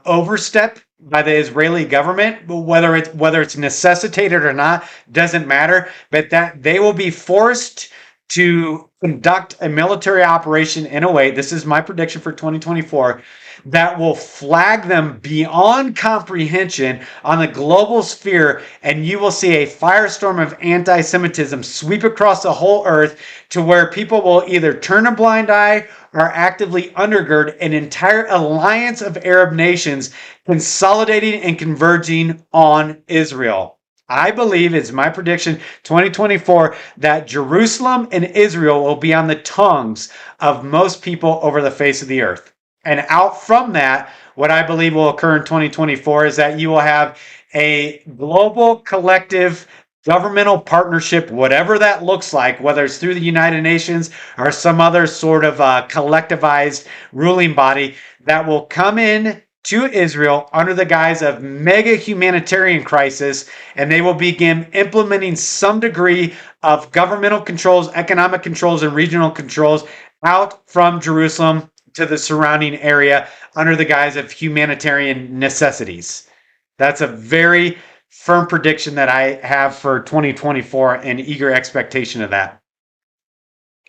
overstep by the Israeli government, whether it's necessitated or not, doesn't matter, but that they will be forced to conduct a military operation in a way, this is my prediction for 2024, that will flag them beyond comprehension on the global sphere, and you will see a firestorm of anti-Semitism sweep across the whole earth to where people will either turn a blind eye or actively undergird an entire alliance of Arab nations consolidating and converging on Israel. I believe, it's my prediction, 2024, that Jerusalem and Israel will be on the tongues of most people over the face of the earth. And out from that, what I believe will occur in 2024 is that you will have a global collective governmental partnership, whatever that looks like, whether it's through the United Nations or some other sort of collectivized ruling body, that will come in to Israel under the guise of mega humanitarian crisis, and they will begin implementing some degree of governmental controls, economic controls, and regional controls out from Jerusalem to the surrounding area under the guise of humanitarian necessities. That's a very firm prediction that I have for 2024 and eager expectation of that.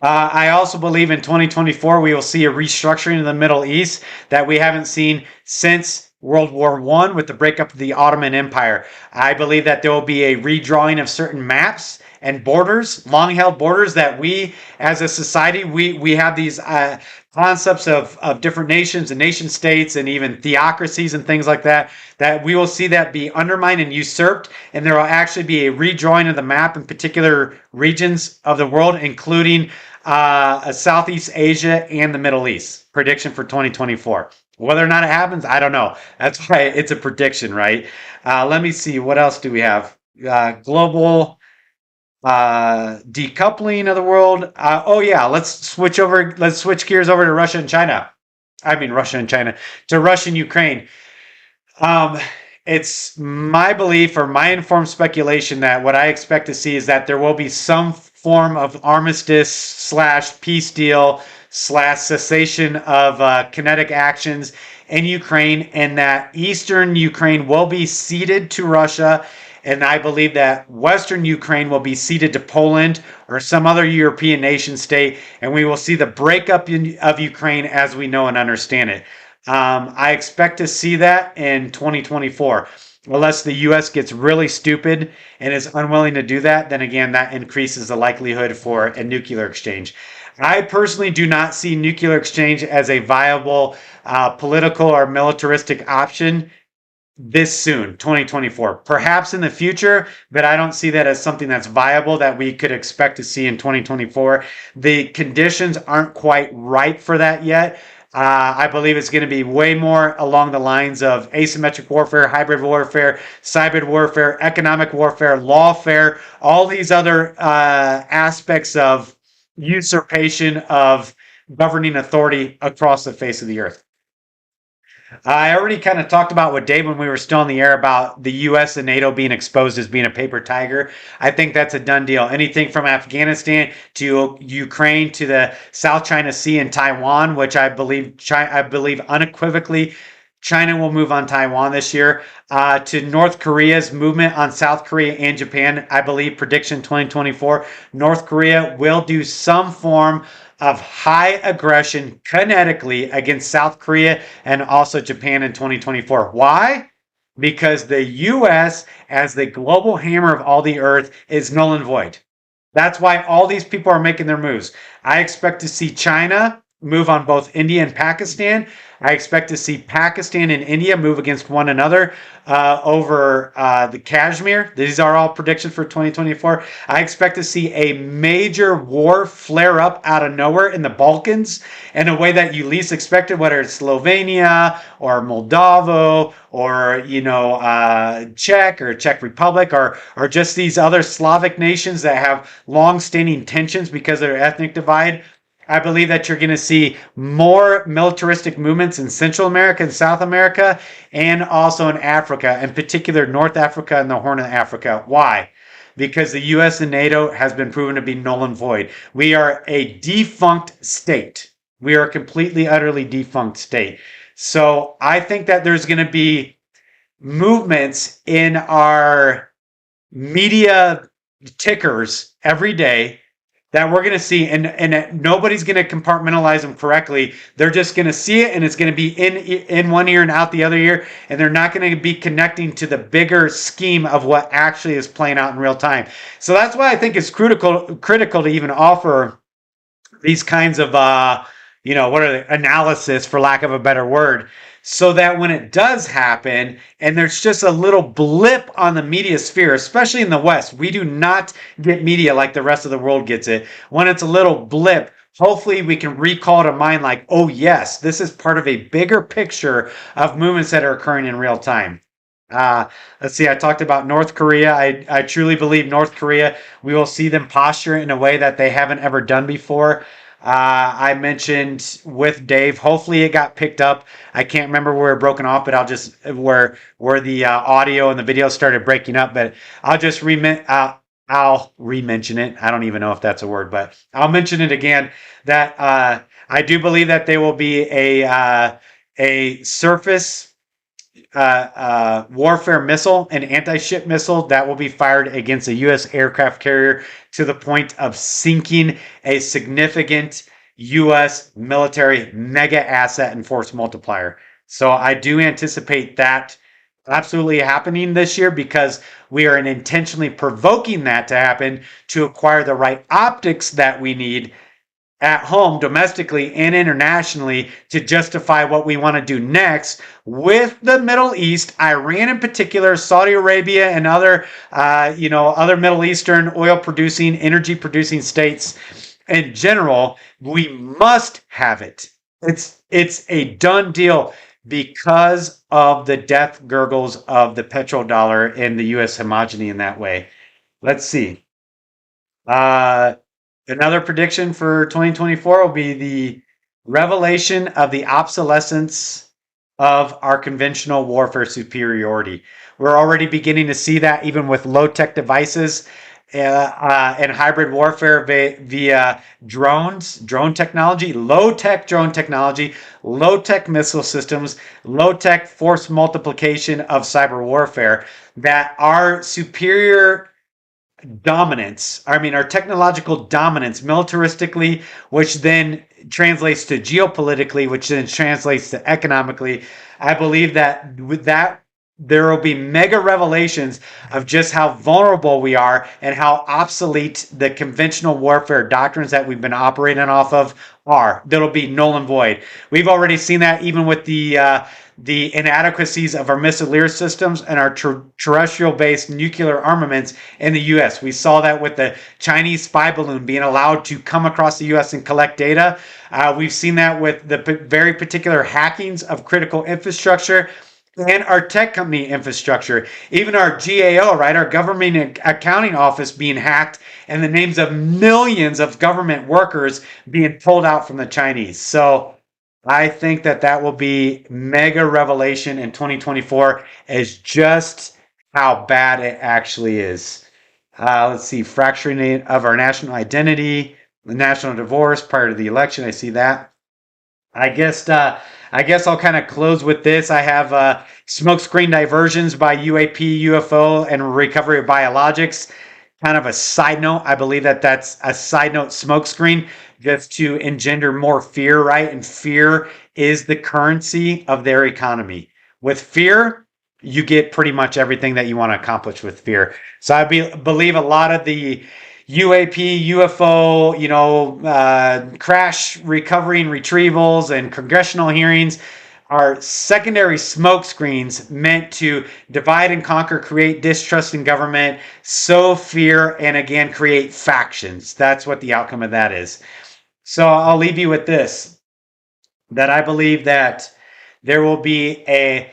I also believe in 2024 we will see a restructuring in the Middle East that we haven't seen since World War I with the breakup of the Ottoman Empire. I believe that there will be a redrawing of certain maps and borders, long-held borders, that we as a society, we have these concepts of different nations and nation states and even theocracies and things like that, that we will see that be undermined and usurped, and there will actually be a redrawing of the map in particular regions of the world, including Southeast Asia and the Middle East. Prediction for 2024. Whether or not it happens, I don't know. That's why it's a prediction, right? Let me see. What else do we have? Global decoupling of the world. Let's switch gears over to Russia and China. To Russia and Ukraine. It's my belief or my informed speculation that what I expect to see is that there will be some form of armistice / peace deal / cessation of kinetic actions in Ukraine, and that eastern Ukraine will be ceded to Russia, And I believe that Western Ukraine will be ceded to Poland or some other European nation state, and we will see the breakup of Ukraine as we know and understand it. I expect to see that in 2024. Unless the US gets really stupid and is unwilling to do that, then again, that increases the likelihood for a nuclear exchange. I personally do not see nuclear exchange as a viable political or militaristic option this soon, 2024. Perhaps in the future, but I don't see that as something that's viable that we could expect to see in 2024. The conditions aren't quite right for that yet. I believe it's going to be way more along the lines of asymmetric warfare, hybrid warfare, cyber warfare, economic warfare, lawfare, all these other aspects of usurpation of governing authority across the face of the earth. I already kind of talked about with Dave when we were still in the air about the U.S. and NATO being exposed as being a paper tiger. I think that's a done deal. Anything from Afghanistan to Ukraine to the South China Sea and Taiwan, which I believe unequivocally China will move on Taiwan this year, to North Korea's movement on South Korea and Japan. I believe prediction 2024, North Korea will do some form of high aggression kinetically against South Korea and also Japan in 2024. Why? Because the US, as the global hammer of all the earth, is null and void. That's why all these people are making their moves. I expect to see China move on both India and Pakistan. I expect to see Pakistan and India move against one another over the Kashmir. These are all predictions for 2024. I expect to see a major war flare up out of nowhere in the Balkans in a way that you least expected, whether it's Slovenia or Moldova or Czech Republic or just these other Slavic nations that have long-standing tensions because of their ethnic divide. I believe that you're going to see more militaristic movements in Central America and South America and also in Africa, in particular North Africa and the Horn of Africa. Why? Because the US and NATO has been proven to be null and void. We are a defunct state. We are a completely, utterly defunct state. So I think that there's going to be movements in our media tickers every day that we're going to see, and nobody's going to compartmentalize them correctly. They're just going to see it, and it's going to be in one ear and out the other ear, and they're not going to be connecting to the bigger scheme of what actually is playing out in real time. So that's why I think it's critical to even offer these kinds of analysis, for lack of a better word, so that when it does happen and there's just a little blip on the media sphere, especially in the West, we do not get media like the rest of the world gets it. When it's a little blip, hopefully we can recall to mind like, oh yes, this is part of a bigger picture of movements that are occurring in real time. Let's see, I talked about North Korea. I truly believe North Korea, we will see them posture in a way that they haven't ever done before. I mentioned with Dave, hopefully it got picked up. I can't remember where it broken off, but I'll just where the audio and the video started breaking up. But I'll just I'll re-mention it. I don't even know if that's a word, but I'll mention it again. That I do believe that there will be a surface warfare missile, an anti-ship missile that will be fired against a U.S. aircraft carrier to the point of sinking a significant U.S. military mega asset and force multiplier. So I do anticipate that absolutely happening this year because we are intentionally provoking that to happen to acquire the right optics that we need at home, domestically and internationally, to justify what we want to do next with the Middle East, Iran in particular, Saudi Arabia, and other Middle Eastern oil-producing, energy-producing states in general. We must have it. It's a done deal because of the death gurgles of the petrodollar and the U.S. homogeny in that way. Let's see. Another prediction for 2024 will be the revelation of the obsolescence of our conventional warfare superiority. We're already beginning to see that even with low-tech devices. and hybrid warfare via drone technology, low-tech drone technology, low-tech missile systems, low-tech force multiplication of cyber warfare, that our superior dominance, I mean, our technological dominance militaristically, which then translates to geopolitically, which then translates to economically. I believe that with that, there will be mega revelations of just how vulnerable we are and how obsolete the conventional warfare doctrines that we've been operating off of are. That'll be null and void. We've already seen that even with the inadequacies of our missile systems and our terrestrial-based nuclear armaments in the U.S. We saw that with the Chinese spy balloon being allowed to come across the U.S. and collect data. We've seen that with the very particular hackings of critical infrastructure and our tech company infrastructure. Even our GAO, right, our government accounting office being hacked, and the names of millions of government workers being pulled out from the Chinese. So I think that that will be mega revelation in 2024 as just how bad it actually is. Let's see, fracturing of our national identity, the national divorce prior to the election. I see that. I guess I'll kind of close with this. I have smokescreen diversions by UAP, UFO, and recovery of biologics. Kind of a side note. I believe that that's a side note smokescreen just to engender more fear, right? And fear is the currency of their economy. With fear, you get pretty much everything that you want to accomplish with fear. So I believe a lot of the UAP, UFO, crash recovery and retrievals and congressional hearings are secondary smoke screens meant to divide and conquer, create distrust in government, sow fear, and again, create factions. That's what the outcome of that is. So I'll leave you with this, that I believe that there will be a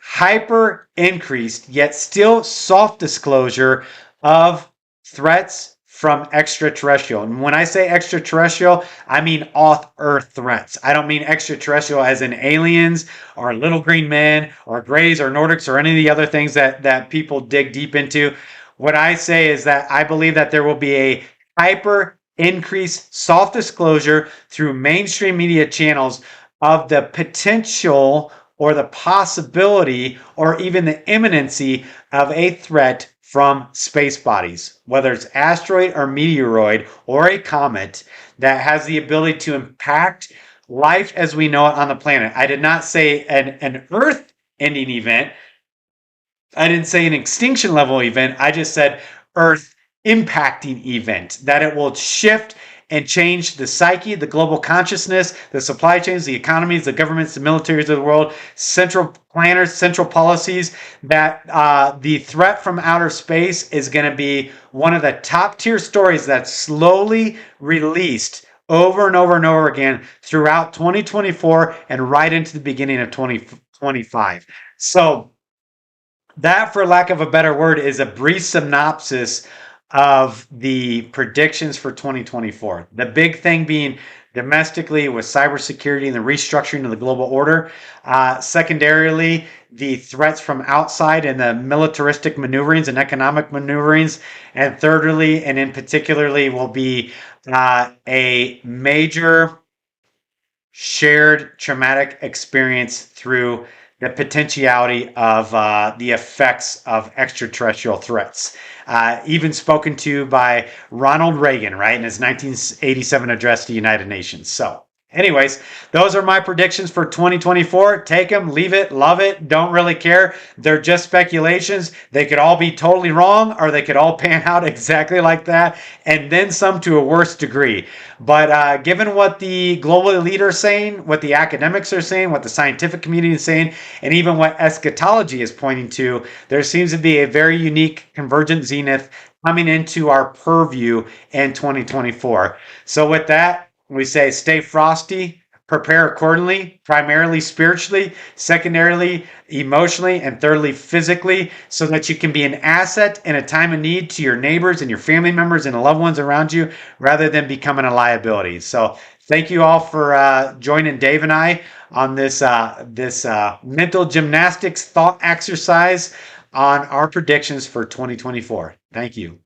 hyper increased, yet still soft disclosure of threats from extraterrestrial. And when I say extraterrestrial, I mean off-Earth threats. I don't mean extraterrestrial as in aliens or little green men or grays or Nordics or any of the other things that people dig deep into. What I say is that I believe that there will be a hyper increased soft disclosure through mainstream media channels of the potential or the possibility or even the imminency of a threat from space bodies, whether it's asteroid or meteoroid or a comet that has the ability to impact life as we know it on the planet. I did not say an Earth-ending event. I didn't say an extinction level event. I just said Earth impacting event, that it will shift and change the psyche, the global consciousness, the supply chains, the economies, the governments, the militaries of the world, central planners, central policies, that the threat from outer space is going to be one of the top tier stories that's slowly released over and over and over again throughout 2024 and right into the beginning of 2025. So that, for lack of a better word, is a brief synopsis of the predictions for 2024. The big thing being domestically with cybersecurity and the restructuring of the global order. Secondarily, the threats from outside and the militaristic maneuverings and economic maneuverings. And thirdly, and in particularly, will be a major shared traumatic experience through the potentiality of the effects of extraterrestrial threats. Even spoken to by Ronald Reagan, right, in his 1987 address to the United Nations. So anyways, those are my predictions for 2024. Take them, leave it, love it, don't really care. They're just speculations. They could all be totally wrong, or they could all pan out exactly like that, and then some to a worse degree. But given what the global elite are saying, what the academics are saying, what the scientific community is saying, and even what eschatology is pointing to, there seems to be a very unique convergent zenith coming into our purview in 2024. So with that, we say stay frosty, prepare accordingly, primarily spiritually, secondarily emotionally, and thirdly physically, so that you can be an asset in a time of need to your neighbors and your family members and the loved ones around you, rather than becoming a liability. So thank you all for joining Dave and I on this mental gymnastics thought exercise on our predictions for 2024. Thank you.